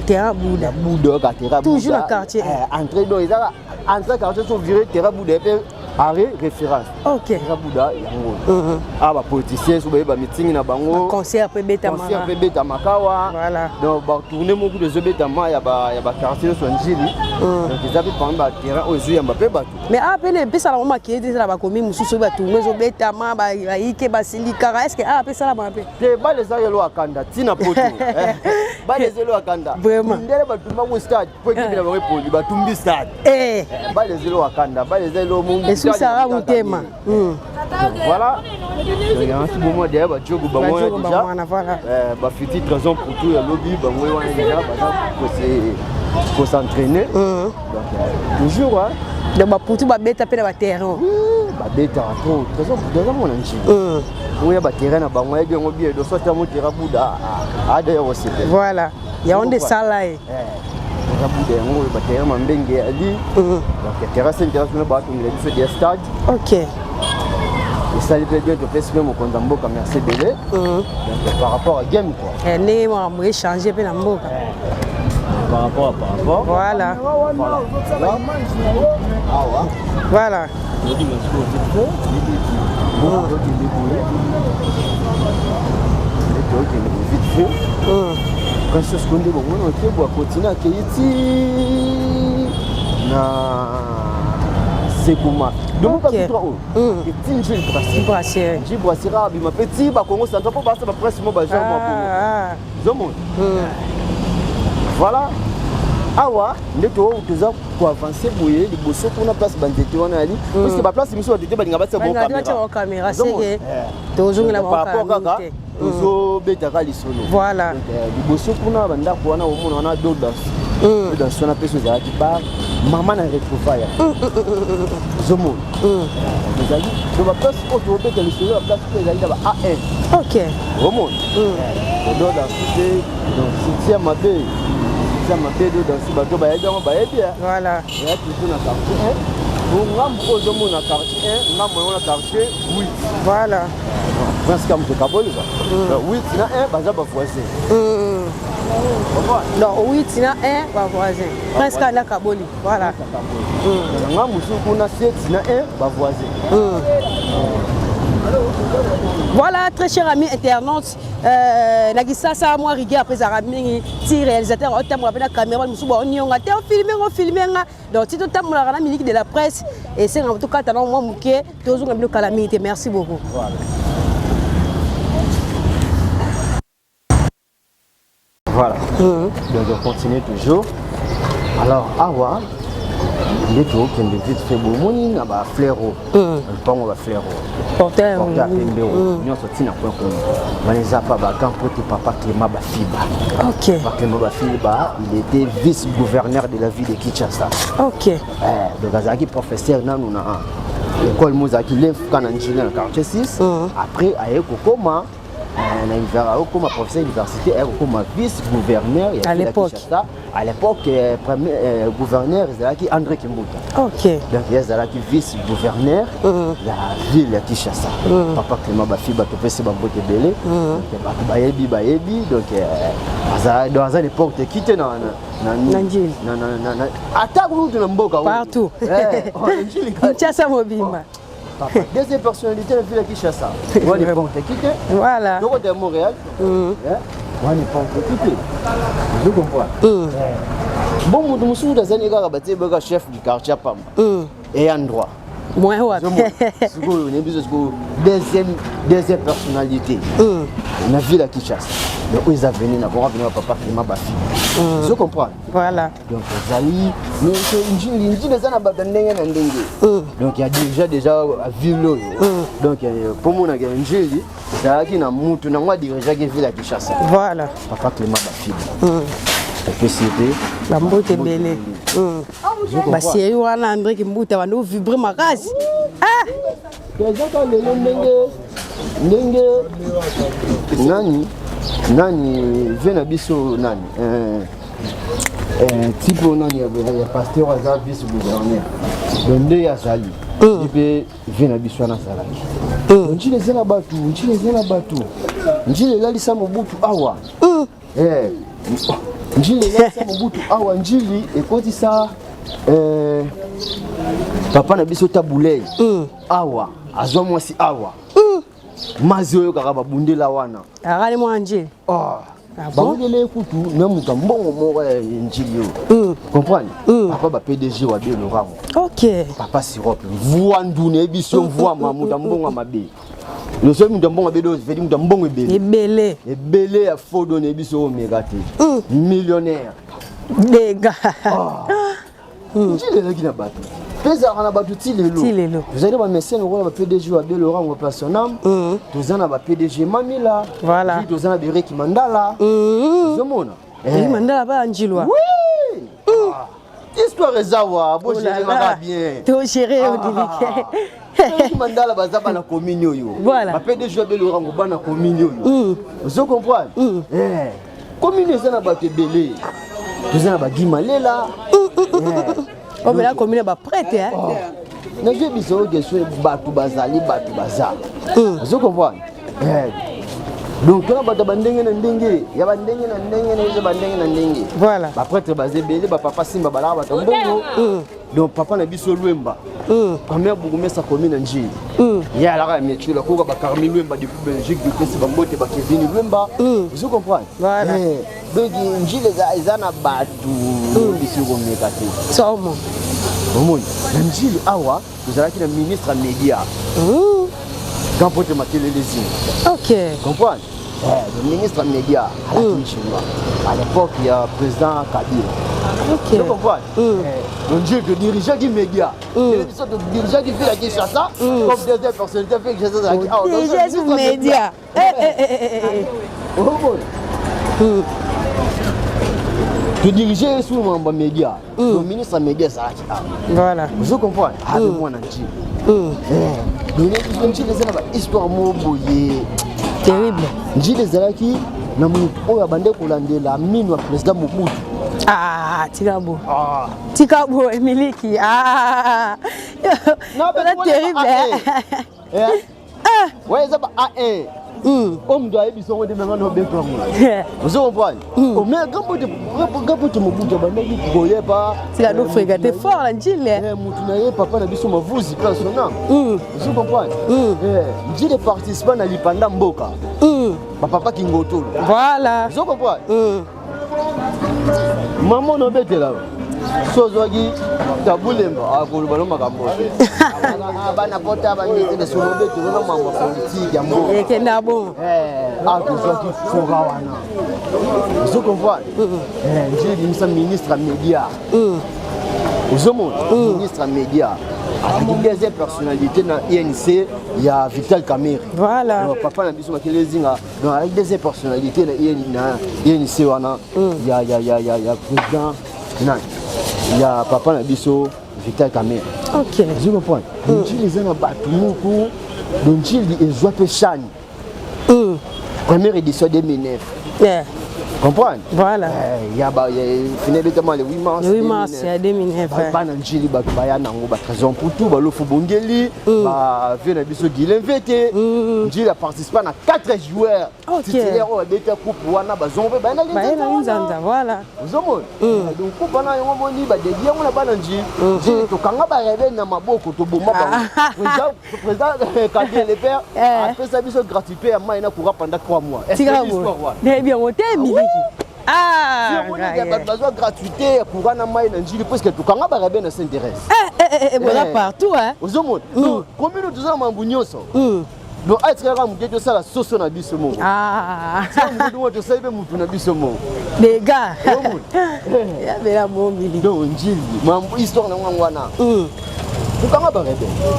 terrain Bouddha. Toujours le quartier. Entrée dans les quartiers sont virés, terrain Bouddha. Arrêt référence. Ok. Terrain Bouddha, ah, les politiciens, ils ont meeting na bango. Concert Beta Makawa. Voilà. Donc, tourner beaucoup de Beta Ma, il y a quartier sur Njili. Donc, ils avaient pas un terrain aux yeux, mais après, les ça la qui est déjà la commune, sous ba tourner sur Beta Ma, Ike Basilika, est-ce que après ça la mappe? C'est pas les aïeux à Kanda, Tina Poto. Pas les aïeux à Kanda. Vraiment. Il y a des stade, pour qu'il y ait des poli, Batumbi stade. Pas les aïeux à Kanda, pas les aïeux au monde. Et sous ça, mon thème. Voilà. Il y a un petit moment derrière, Djogo Bango déjà. Voilà. Bafiti, raison pour tout, il y a lobby, Bango est déjà, pour s'entraîner. Donc, toujours, hein. Donc, pour tout, Beta pe na terrain. Beta trop. Raison pour deux ans, mon anchi. Il y a des terrains, Bango est bien au biais de sortir mon terrain Bouddha. Ah, d'ailleurs aussi. Voilà. Il y a des salles là. Ok. Et ça lui plaît de faire mon compte en boca, merci Bélé. Par rapport à game quoi. Elle est changer peu dans par rapport. Voilà. Voilà. Quand je suis connu, on va continuer à na Sekuma. Donc, pas trop haut. Et Tinjil Brassier. Tinjil Brassier, ma petit, Congo Central, pour passer ma presse, moi, voilà. Awa, nous devons pour avancer, bouiller, les bossos pour la place bandité, on a dit. Parce que la place, c'est une bandité, on va se bon caméra. C'est toujours la caméra. Voilà. Les bossos pour la bandité, on a d'autres. Dans son appel, maman n'a retrouvé Zomo. Les amis, donc la place où tu es la place où tu es A1. Ok. Zomo. On doit citer donc c'est ma belle. C'est ma belle dans ce bateau ba yéga ba yébia. Voilà. Et là tu na quartier 1. On rampe au Zomo na quartier 1, on na quartier 8. Voilà. Presque comme tu cabole là. 8 na 1 baza ba voisin. Non, 8 c'est 1 va voisin. Presque à la Kaboli. Voilà. On a 7 na 1 va voisin. Voilà, très chers amis internautes. Nagisa ça moi rigueur après Zaramini, si réalisateur au temps avec la caméra nous souvent on a filmé donc si tout temps la minute de la presse et c'est en tout cas talent moi muké toujours ngabilo calamité. Merci beaucoup. Voilà. Donc on continue toujours. Alors, awa, il est tout qui est vite fait bon moni na ba fléro. On prend ba fléro. Porteur. Porteur pembeo. Nous sorti na point comme. Vanessa papa quand pour papa Clément Bafiba. OK. Papa Clément Bafiba, il était vice-gouverneur de la ville de Kinshasa. OK. Donc azaki professeur nanu na l'école Mozaki l'enfant en ingénieur 46. Après aye kokoma comme professeur d'université et comme vice-gouverneur à l'époque. À l'époque, premier gouverneur c'était André Kimbuta. OK. Donc il y a vice-gouverneur de la ville de Kinshasa. Papa Clément Bafiba qui fait ses bambous de belé. Bayebi donc dans une époque de quitter Nanjil. Attaque nous de l'Amboka. Partout. Kinshasa Mobimba. Deuxième personnalité de la ville de Kinshasa. Voilà. Donc de Montréal. On n'est pas quitté. Je comprends. Bon, nous sommes dans un égal à chef du quartier Pam. Et en droit. Moi, ouais. Deuxième personnalité. La ville de Kinshasa. Donc ils sont venus voir papa Clément Bafiba. Je comprends. Voilà. Donc les donc il y a déjà à ville. Donc pour moi il y a une ville qui na mutu na moi dirigeant qui ville à Kinshasa. Voilà. Papa Clément Bafiba. PCD. La mbote belé. Ba série wana André Kimbuta va nous vibrer ma race. Ah. Nani vena biso nani tipo nani ya pasteur aza vice gouverneur donde ya zali ipe vena biso na zali njile zena batu njile lali sa mobutu awa njile lali sa mobutu awa njili ekoti sa papa na biso tabulei awa azwa mwasi awa mazi oyo kaka babundela wana akali mwa njili babundela kutu na mutu mbongo moko ya njili yo comprendre papa ba PDG wa Belo Rango. OK. Papa sirope mvua ndune ebiso mvua mamuta mbongo mabe le seul mutu mbongo mabe do veut dire mutu mbongo ebele ya fodo na ebiso o megate millionnaire dega njili laki na bato pesa kana batu tilelo vous allez ba mécène ko ba PDG wa Belo Rango personnam tozana ba PDG Mamila voilà tozana Bereki Mandala zomona Mandala ba njilwa oui histoire ezawa bo gérer maka bien to gérer au délicat Mandala bazaba na communion yo ba PDG wa Belo Rango bana communion yo vous comprenez communion zana ba tebele tozana ba Gimalela on va la commune ba prête hein. Na je biso que soit batu bazali batu baza. Vous comprenez? Donc on va bandenge na ndenge, ya bandenge na ndenge na hizo bandenge na ndenge. Voilà. Ba prêtre bazebele ba papa simba balaba tambongo. Donc papa na biso Lwemba. Première bourgmestre commune njili. Ya la métier la ko ba Carmi Lwemba depuis Belgique depuis ce bambote ba Kevin Lwemba. Vous comprenez? Voilà. Donc njili ezana batu biso ko mekate. Somo. Omoni, njili awa tozalaki na ministre ya média. Quand pour te mater les lésions. OK. Comprends? Le ministre des médias à l'époque, il y a le président Kabila. OK. Tu comprends? Donc Dieu que dirigeant du média. Le dirigeant qui fait la Kinshasa, comme deuxième personnalité fait que Kinshasa. Dirigeant du média. Tu dirigeais sur le média. Le ministre média, ça voilà. Vous comprenez? Avec moi, Nanti. Donc, les histoire mobile. Terrible. Les Alaki, na mutu ya bande kulandela minu wa president Mobutu. Ah, Tikabo. Tikabo Emiliki. Ah. Non, c'est terrible. Ouais, ça va A1. Homme doit être sur le déménagement de Bécom. Vous comprenez? Mais quand tu Mobutu bande qui goye pas. C'est la no frégaté fort la Njile. Mutu na ye papa na biso mavuzi personnel. Vous comprenez? Njile participant na lipanda mboka. Papa Kingotolo. Voilà. Vous comprenez? Maman no bete là. Sozwagi tabulemba akuluba no makambo. Bana pota bandite de solo bete no mambo politique ya mbo. Ekenda bon. Akuzwaki fora wana. Vous comprenez? J'ai dit ça ministre média. Vous ministre média. Avec des personnalités dans l'INC, il y a Vital Kamerhe. Voilà. Papa n'a pas dans avec des personnalités dans l'INC, il y a président, il y a papa n'a pas Vital Kamerhe. Ok. Vous comprenez? Donc il les a battu beaucoup. Donc il est joué Chani. Première édition 2009. Comprendre? Voilà. Il y a finalement le 8 mars. Le 8 mars, il y a 2009. Bananjili Bakbaya Nango Batrazon pour tout, Balofo Bongeli, Venabiso Guilin VT. Njili a participé à 4 joueurs. Titulaires au BT Coupe Wana Bazombe Bananzanza. Voilà. Vous avez donc Coupe Wana Yomoni, Badedia, on a Bananji. Njili Tokanga Barebe Namaboko, Toboma. Président Kadé Le Père a fait sa mission gratuite à Maïna Koura pendant 3 mois. Est-ce que l'histoire va bien monter, Miliki. Ah, il y a besoin de gratuité pour un amai n'anjili parce que tout quand on va bien s'intéresse. Voilà partout hein. Aux hommes. Combien de temps mambunyoso? Donc à être là mugeto ça la sauce na biso mo. Ah. Ça mugeto to saibe mutu na biso mo. Les gars. Ya bela mo Miliki. Donc njili mambo histoire na ngwana. Tout quand on va bien.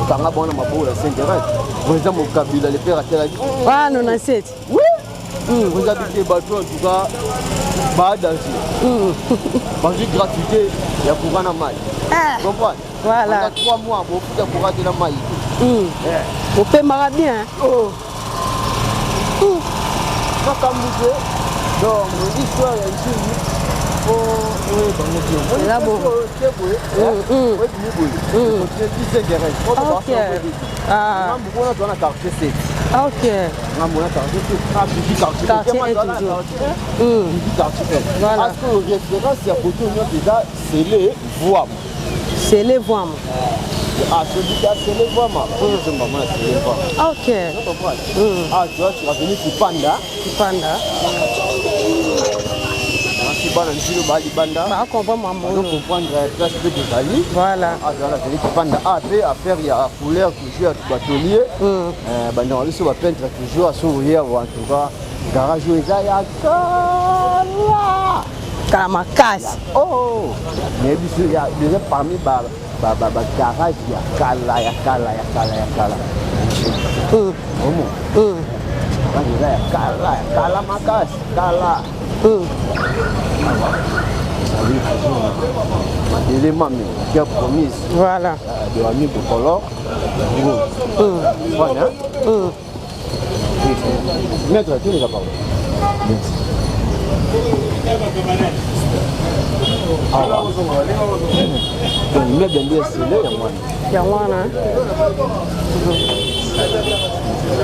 Quand on va mabola s'intéresse. Par exemple au Kabila le père a tel. Ah non non c'est. Oui. Vous habitez bateau en tout cas, pas d'agir. Manger gratuité, il y a pour un mal. Vous comprenez? Voilà. Il y a 3 mois, vous pouvez pour rater la maille. Vous pouvez marrer bien. Oh. Pas comme vous donc, l'histoire est ici. C'est là bon. Ok. Ah. Ok. Voilà. C'est les voix. Ah, c'est les voix. Ok. Ah, tu vois, tu vas venir pour Panda. Panda. Si bana njilo bali banda ba comprendre maman donc comprendre place de Dali voilà voilà c'est qui panda AP affaire il y a couleur toujours à batelier banda wali so ba peintre toujours à sourire en tout cas garage eza ya kala makasi oh mais biso ya déjà parmi ba garage ya kala kala makasi kala élément qui a promis voilà de l'ami de color voilà maître tu les as parlé donc mais bien sûr c'est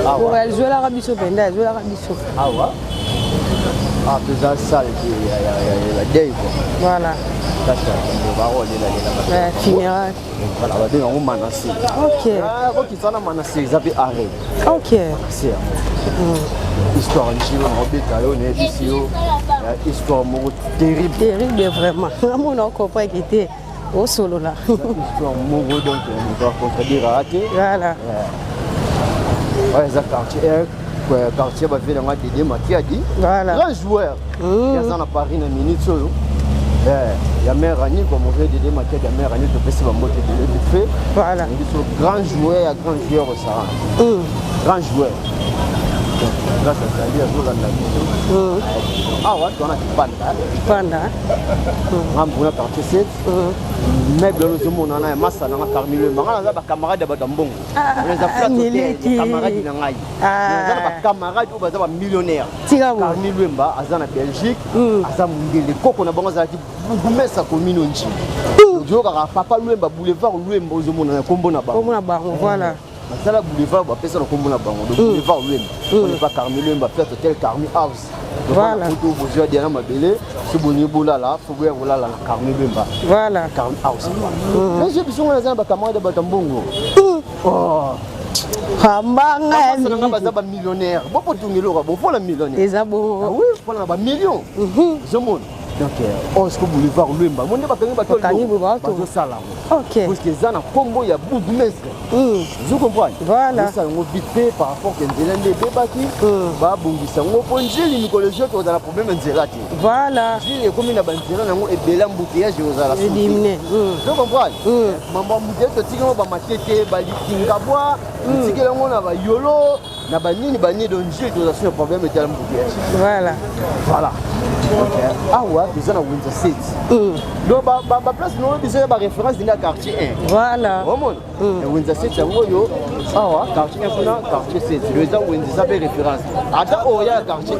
là pour elle jouer la rabisso benda jouer la rabisso ah ouais ah déjà ça la deuil quoi voilà ça c'est parole là funérailles voilà on va dire on manassi ok ah OK ça na manassi ça peut arrêter ok c'est histoire njilo robeta yo ne bisio histoire mo terrible vraiment on a compris qu'il était au solo là histoire mo donc on va contredire raté voilà ouais ça quartier va faire un Dédé Makiadi voilà grand joueur il y a na Paris na minute solo il y a mère Rani comme on veut Dédé Makiadi mère Rani de passer la moto de vite fait voilà grand joueur au ça grand joueur grâce à Zali azolanda biso awa tona kipanda ngambuna quartier 7 meuble ozomona na masa na parmi le manga naza ba camarade ba tambongo naza flat camarade na ngai naza ba camarade ou baza ba millionnaire parmi le mba aza na Belgique aza mungele koko na bango za ki bugumesa commune nji joka papa Lwemba boulevard Lwemba ozomona na kombo na bango voilà. Masala boulevard ba pesa na kombo na bango le boulevard Lwemba on n'est pas Carmi Lwemba fait hôtel Carmi House voilà tout bozo Diana Mabele ce boni bolala fogo ya bolala na Carmi Lwemba voilà Carmi House mais j'ai besoin na ba camarade ba tambongo oh Hambanga c'est nga ba millionnaire bo potungelo ka bo la millionnaire ezabo oui pour na ba millions zomon donc on se boulevard Lwemba monde ba kangi ba to sala OK parce que ça na combo ya bourgmestre vous comprenez voilà ça on vite par rapport que nzela ndebe baki ba bongisa ngo ponjeli mikolo joto za la problème nzela ti voilà jili comme na banzela nango ebela mbouteillage za la éliminer vous comprenez mambo mbouteillage to tikino ba matete ba likinga bois tikelo ngo na ba yolo na ba nini donc jili to za problème de mbouteillage voilà awa déjà na Windsor City donc ba place no besoin ba référence dans quartier 1 voilà vraiment Windsor City yango yo awa quartier 1 kuna quartier 7 déjà Windsor ça fait référence ata oya quartier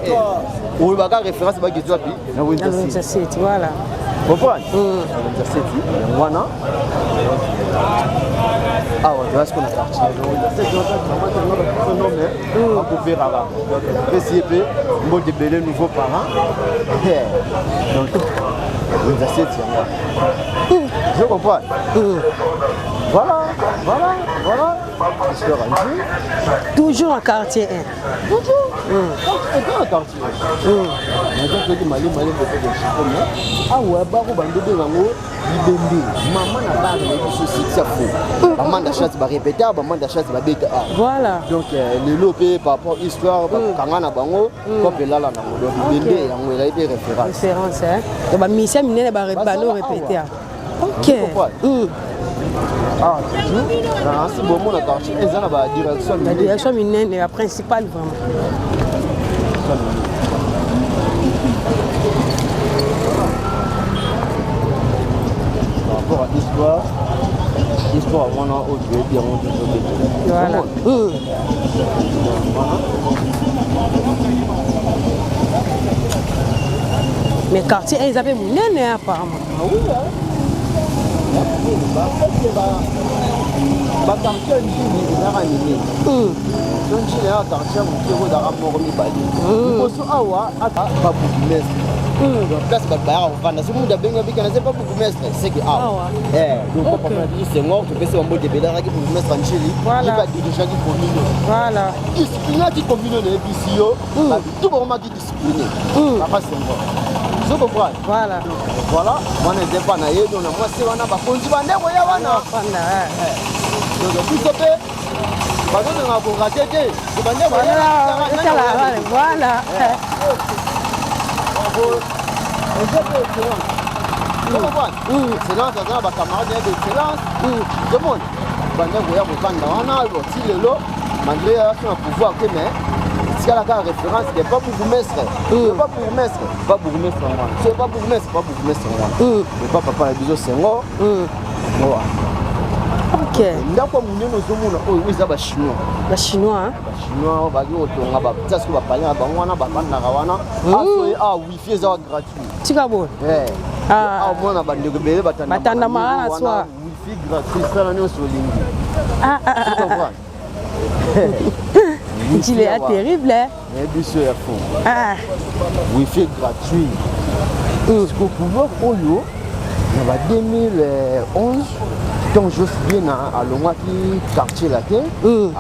1 o ba ka référence ba gizwa pi na Windsor City voilà comprendre Windsor City wana awa tu vas qu'on a quartier Windsor City on a nom mais on peut faire là PCP mode belé nouveau parent donc Windsor City je comprends voilà toujours en quartier 1 toujours dans quartier donc tu mali ah ouais ba ko bande de nango libende maman na ba na société ça fou maman d'achat ba répéter maman d'achat ba beta voilà donc le lopé par rapport histoire kanga na bango ko pelala na ngo libende yango ela ite référence hein ba mission minene ba répéter OK ah toujours c'est bon mon quartier ils ont la direction minene la principale vraiment par rapport à l'histoire on a autre bien voilà mais quartier ils avaient minene apparemment ah oui ba quartier njini na ranini njini ya quartier mukego da raporo mibali koso awa ata ba bourgmestre donc place ba ba vanda simu da benga bika na c'est pas bourgmestre c'est que awa donc pour moi dit c'est mort tu peux se mbo de belera ki bourgmestre njili il va diriger qui commune voilà discipliné qui commune na bisio ba tout vraiment qui discipliné après c'est mort je comprends voilà moi n'était pas na yedo na moi c'est wana ba konzi ba ndeko ya wana donc tout ça fait parce que on a pour rater c'est ba ndeko ya voilà c'est là ça ba camarade d'excellence tout le monde ba ndeko ya bokanda wana bo ti lelo malgré son pouvoir que mais si la référence n'est pas bourgmestre pas bourgmestre c'est pas bourgmestre mais pas papa la biso sengo OK ndako munene ozomona oyo eza ba chinois ba ki otonga ba tsasko ba panya ba wana ba bandaka wana aso wifi eza gratuit tika bon mwana ba ndeko bele batanda mara swa wifi gratuit ça na so lingi il est terrible hein mais biso ya fond wifi gratuit ce que pouvoir oyo na ba 2011 donc je suis bien à l'ongwaki quartier là que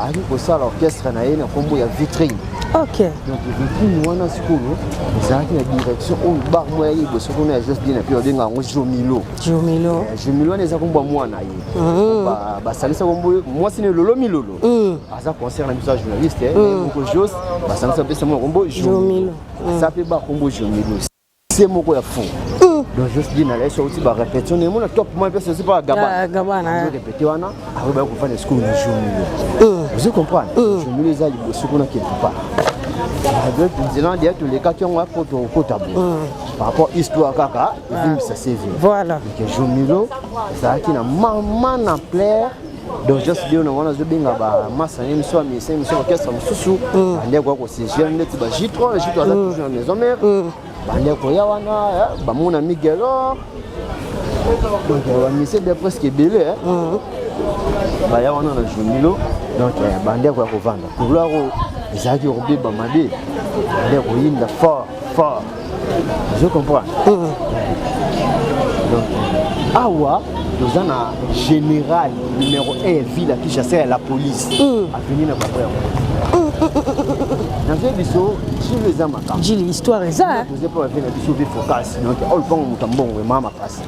ali ko ça l'orchestre na yena kombo ya vitrine OK donc vitrine wana sikolo ezalaki na direction oyo bar moya yibo soko na juste bien puis obenga ngo Jomilo neza kombo mwana ye basalisa kombo moi c'est Lolo Milolo aza concert na biso journaliste moko jos basalisa pesa mo kombo Jomilo ça peut ba kombo Jomilo c'est moko ya fond donc je dis na laisse aussi ba répétition ne mona top moi parce que c'est pas Gabana répéter wana après ba ko faire des school Jomilo vous comprenez Jomilo za libo soko na quelque part nzela ndia tolekaki yango po tokota boye par rapport histoire kaka evimbisa CV. Voilà. Donc Jomilo ezalaki na mama na plaire donc just dio na wana azobenga bamasani miso ya misa miso orchestre mosusu bandeko ya kosegere neti J3 aza toujours na maison mère bandeko ya wana bamona Miguelo donc bamise de presque ebele baya wana na Jomilo donc bandeko ya kovanda couloir ezalaki kobeba mabe bandeko koyinda fort je comprends donc awa toza na général numéro 1 ville à Kinshasa ya la police aveni na bato na biso jili eza makambo jili histoire eza toza mpo baveni na biso ve focus donc olupango moto mbongo ema makasi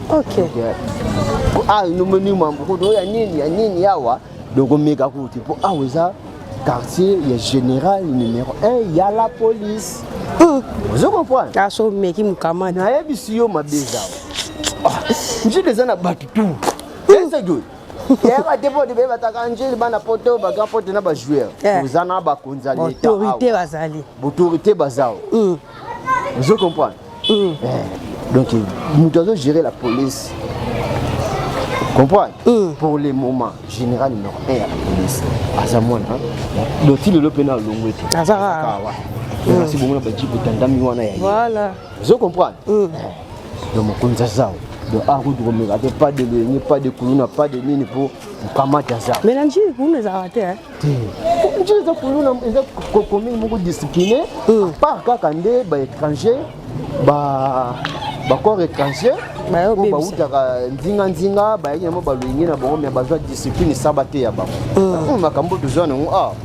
nomoni mambokoto ya nini awa donc omeka kuti mpo awa eza quartier ya général numéro 1 ya la police ozo comprendre aso meki mukamadi nayebisi yo mabeza njili eza na bato tu eza joyi yeba depo de beba taka njili bana poto ba grand pote na ba joueur oza na bakonzi ya leta autorité bazali autorité bazao ozo comprendre donc nous devons gérer la police comprendre pour les moments général numéro 1 à la police azamona donc il le pena longo et azara merci beaucoup na ba jibu tandami wana ya voilà ozo comprendre donc mokonzi zao donc arudromera pas de ligne pas de kuluna pas de nini pour kamata zao mais nanji kuna za raté njili za kuluna eza commune moko discipliné par kaka nde ba étranger ba corps étranger bautaka nzinga bayaki yango balwenge na bango me bazwa discipline sabate ya bango makambo tozwa nango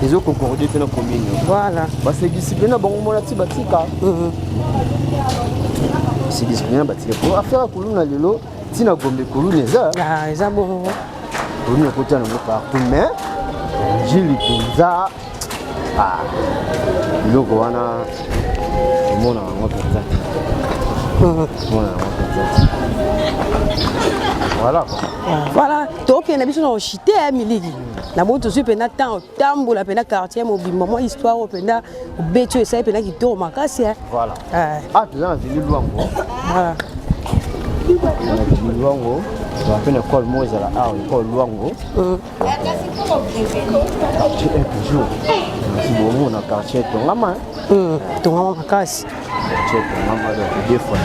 ezokoncorde te na commune voilà base discipline na bango mona ti batika si discipline na batika po affaire ya kuluna lelo ntina gombe kuluna eza bongo kuluna ekota nango partout mais njili mpenza biloko wana omona yango mpenza voilà quoi. Voilà, donc il y a biso na chité à miliki. Na moto so pena temps tambola pena quartier mobimba mo histoire o pena beto esa pena ki to makasi. Voilà. Tu as venu Luango. Voilà. Luango, tu as fait une école moi à la école Luango. Quartier un jour. Si bon on a quartier Tongama. Tongama makasi. Quartier Tongama deux fois.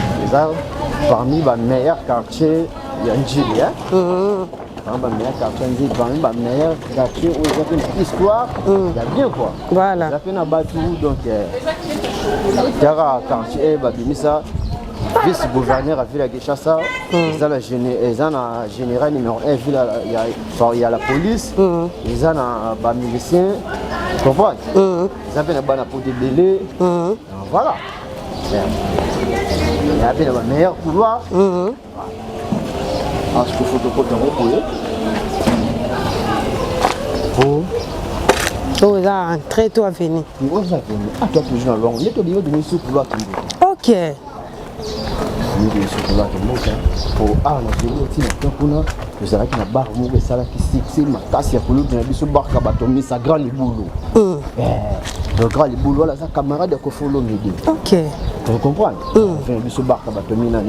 Parmi les meilleurs quartiers Yanjili, parmi les meilleurs quartiers Yanjili, parmi les meilleurs quartiers où il y a une histoire, il y a bien quoi. Voilà. Il y a fait un bateau, donc il y a un quartier, Babimisa, vice-gouverneur à Ville à Kinshasa, il y a un général numéro 1, il y a la police, il y a un milicien, tu comprends? Il y a un banapot de Bélé, voilà. Il y a un meilleur couloir. Je peux photocopier un peu. Oh, là, très tôt à venir. Toi, toujours dans l'angle. Tu dois donner ce couloir qui me ok. Tu dois donner ce couloir qui me pour la journée, tu as une barre qui c'est ma casse à couloir de la barre qui sa grande boulot. Le grand boulot, là, sa camarade de follow me. Ok. Tu comprends? Ce barre qui na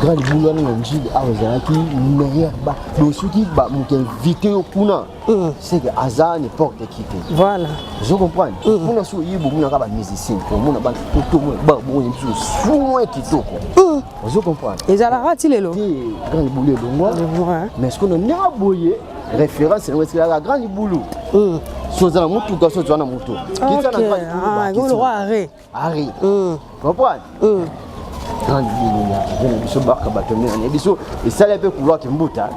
grand boulot na njili awazaki meilleur ba donc ce qui ba mo invité au kuna c'est que hasard n'importe qui voilà je comprends mona so yibo mona ka ba musicien ko mona ba to ba bo ni so soin kitoko je comprends ezala rati lelo grand boulot donc mais ce qu'on a boyé référence c'est la grand boulot soza na mutu ka soza na mutu kita na grand le roi Harry comprends grand boulot biso barka batomé na biso esala pe couloir ki mbuta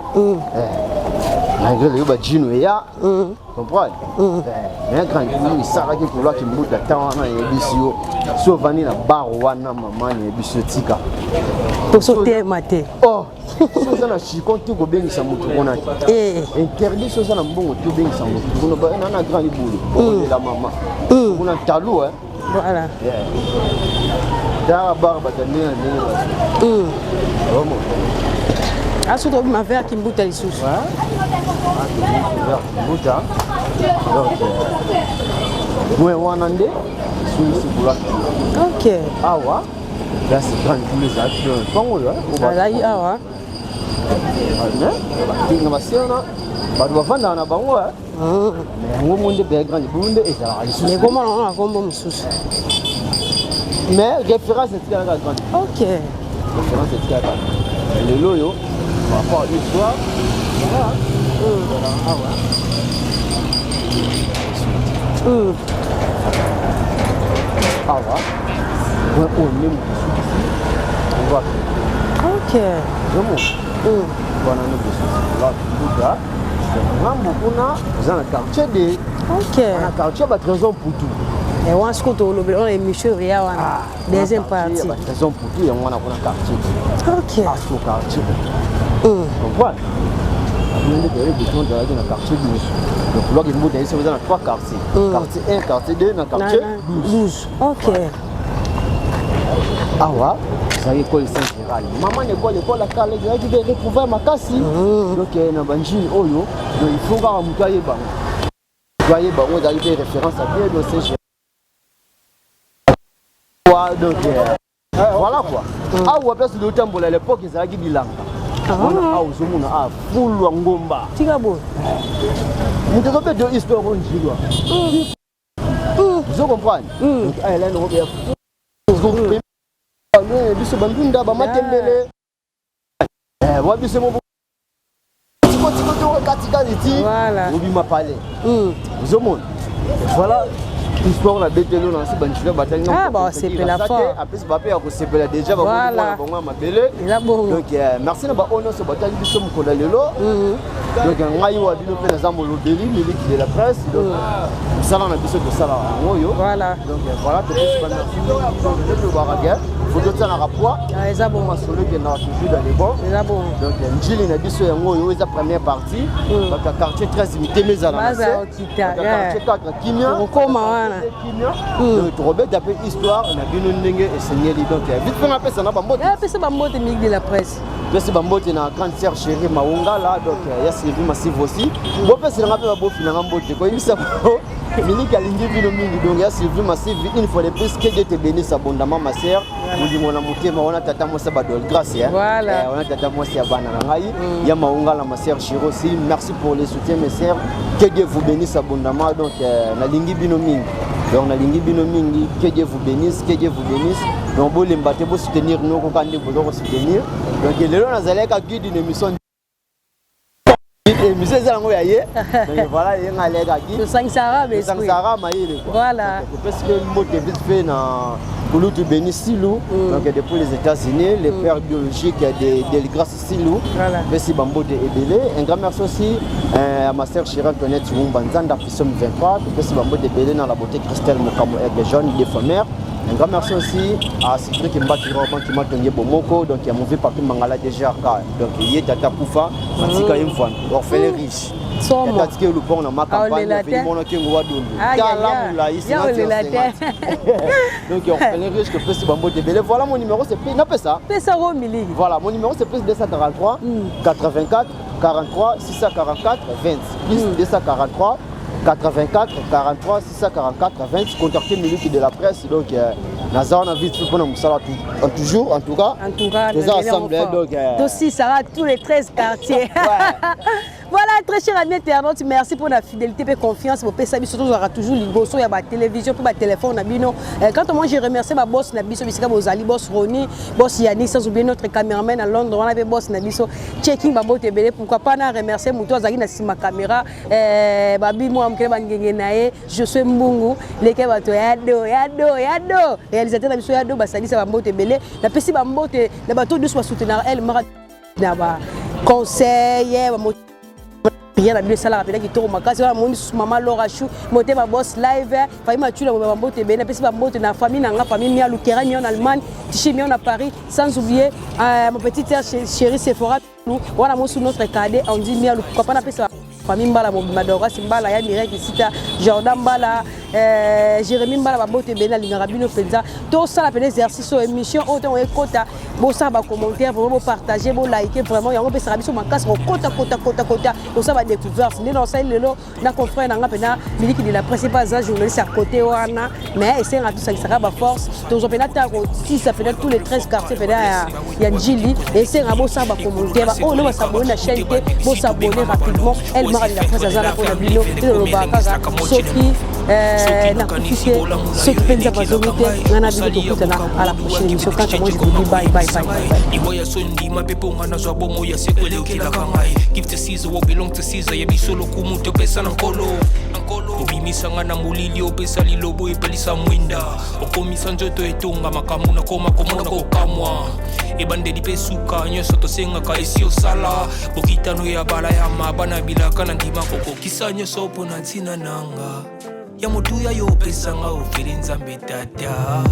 malgré le ba jino ya comprendre mais grand boulot esala ki couloir ki mbuta tant na biso so vani na bar wana mama na biso tika to sauter maté so ça na chikon tu ko bengisa mutu kona interdit so ça na mbongo tu bengisa mutu kono ba na grand boulot la mama kuna talou voilà da barba da nina nina vraiment aso to ma ver ki mbuta lisusu mbuta donc Ouais, Wanande, c'est pour la. Ok. Ah ouais. Là, c'est grand tous les acteurs. Comment là? Là, il y a ouais. Mais, il y a ma sœur là. Bah, doit vendre dans la banque. Mais au monde de grand, le monde est là. Mais comment on a comme sous? Mais référence c'est ce grande. Ok. Référence c'est ce grande. Le loyo, par rapport à l'histoire. Voilà. Ah ouais. Ah ouais. Ouais, on aime. On voit. Ok. Vraiment. Voilà, nous là, tout ça. On a un quartier de. Ok. On a un quartier de raison pour tout. Et on a ce qu'on a les Michel Ria, deuxième partie. Raison pour tout, et on a un quartier. Ok. Ah, c'est au quartier. Vous comprenez? On a des gens dans le quartier 12. Donc, là, il y a 3 quartiers. Quartier 1, quartier 2, quartier 12. Ok. Ah ouais, ça y est, l'école Saint-Gérald. Maman, l'école à Calais, il vais retrouver ma casse. Donc, il y a un banjin, donc il faut voir un moutoyer. Moutoyer, on a des références à bien dans Saint-Gérald. Donc, voilà quoi. Ah ouais, parce que le temps, à l'époque, ils avaient bilan. On a full ngomba. Tigabo. Nous devons faire de l'histoire en Gilles. Vous comprenez? Donc, elle a une robert. Biso bandunda ba matembele wa biso mo katika liti obi mapale zomon voilà histoire la betelo na si bandika batali ah bah c'est la fois après ce papier ko sepela déjà ba bongo mabele donc merci na ba ono so batali biso mo kola lelo donc ngai wa bino pe na zambo lobeli miliki de la presse donc ça là na biso de ça là voilà donc voilà peut être pas merci de voir again faut d'autres na rapport les abons masolo qui na toujours dans les bons les abons donc njili na biso yango yo eza première partie donc quartier très limité mais à la quartier 4 kimia koma wana donc Robert d'après histoire on a bino ndenge et seigneur donc vite fait na pesa na bambote pesa bambote migi de la presse pesa bambote na grande sœur chérie Maunga là donc il y a Sylvie Massive aussi bon pesa na ba bofi na mbote ko yibisa ko Miliki alingi bino mingi donc il y a Sylvie Massive une fois de plus que Dieu te bénisse abondamment ma sœur nous mon motema on a tata moi ça badol grâce voilà on a tata moi c'est bana ngai ya Maunga la ma sœur chérie aussi merci pour les soutiens mes sœurs que Dieu vous bénisse abondamment donc na lingi bino mingi donc na lingi bino mingi que Dieu vous bénisse donc bo lembate bo soutenir nous ko kande bo soutenir donc lelo nazaleka guide une émission et monsieur Zalango yaye donc voilà il y a un lega qui le Sangsara mais Sangsara maïle quoi voilà parce que le mot vite fait na pour tu bénis Silou donc depuis les États-Unis les pères biologiques de grâce Silou merci Bambo de Ebele un grand merci aussi à ma sœur Chira Antoinette Mbanzanda qui sommes 23 merci Bambo de Ebele dans la beauté Christelle Mokamo et jeune des femmes. Un grand merci aussi à Cédric Mbakiro qui m'a donné Bomoko, donc il a mouvé partout Mangala déjà. Donc il est à Tapoufa, Matika Yimfan, orphelin riche. Il y a le pont dans ma campagne, il y a mon qui m'a donné. Donc il y a orphelin riche que peut se bambo de Bélé. Voilà mon numéro, c'est plus, n'a pas ça. Voilà, mon numéro c'est plus 243 84 43 644 20. Plus 243 84 43 644 20 contactez Miliki de la presse donc Nazar a vite pour nous ça toujours en tout cas les assemblées donc aussi ça va tous les 13 quartiers voilà très cher ami internaute merci pour la fidélité et confiance pour PSAB surtout aura toujours liboso il y a la télévision pour le téléphone nabino quand moi j'ai remercié ma boss nabiso bisika bozali boss Roni boss Yannick sans oublier notre caméraman à Londres on avait boss nabiso checking babo tebele pourquoi pas na remercier muto azali na sima caméra babi moi je suis Mbungu les kebato yado réalisateur na biso yado basalisa bambote belé na pesi bambote na bato de soit soutenir elle mara na ba conseil rien à bien ça la rappeler qui tourne ma case voilà mon maman Laura Chou monter ma boss live famille Mathieu la bambote belé na pesi bambote na famille na famille Mia Lukera mi en Allemagne Tiché mi en à Paris sans oublier ma petite sœur chérie Sephora voilà mon sous notre cadet on dit Mia Lukera pas na pesi famille Mbala Madora Simbala ya Mirek Sita Jordan Mbala Jérémy Mbala babote bena lingaka bino penza to sala pene exercice au émission autant ekota bo sa ba commentaire vraiment partager bo liker vraiment yango pe sera biso makasi ko kota to sa ba découverte ni non ça lelo na confrère na ngapena miliki de la presse pas un journaliste à côté wana mais essayer à tout ça qui sera ba force to zo pena ta si ça fait tous les 13 quartiers pena ya Njili essayer à bo sa ba commentaire ba oh non s'abonner la chaîne bo s'abonner rapidement elle m'a de la presse azala pour la bino le bakaza soki na kufike soki penza bazomite ngana bino tokutana à la prochaine émission quand moi je vous dis bye bye Iwaya sondi mapeponga na zwa bomo ya sekwele okila kangai Give to Caesar what belong to Caesar ya bisolo kumuto pesa na nkolo Obimisa nga na mulili opesa lilobo epelisa mwinda Okomisa njoto etonga makamu na koma komona kokamwa Ebandeli pe suka nyoso tosengaka esi osala Bokitano ya bala ya mabana bilaka na ndima koko Kisa nyoso po na ntina nanga Ya motuya yo opesa nga ofere nzambe tata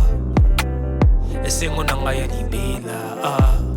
Esengo nanga ya libela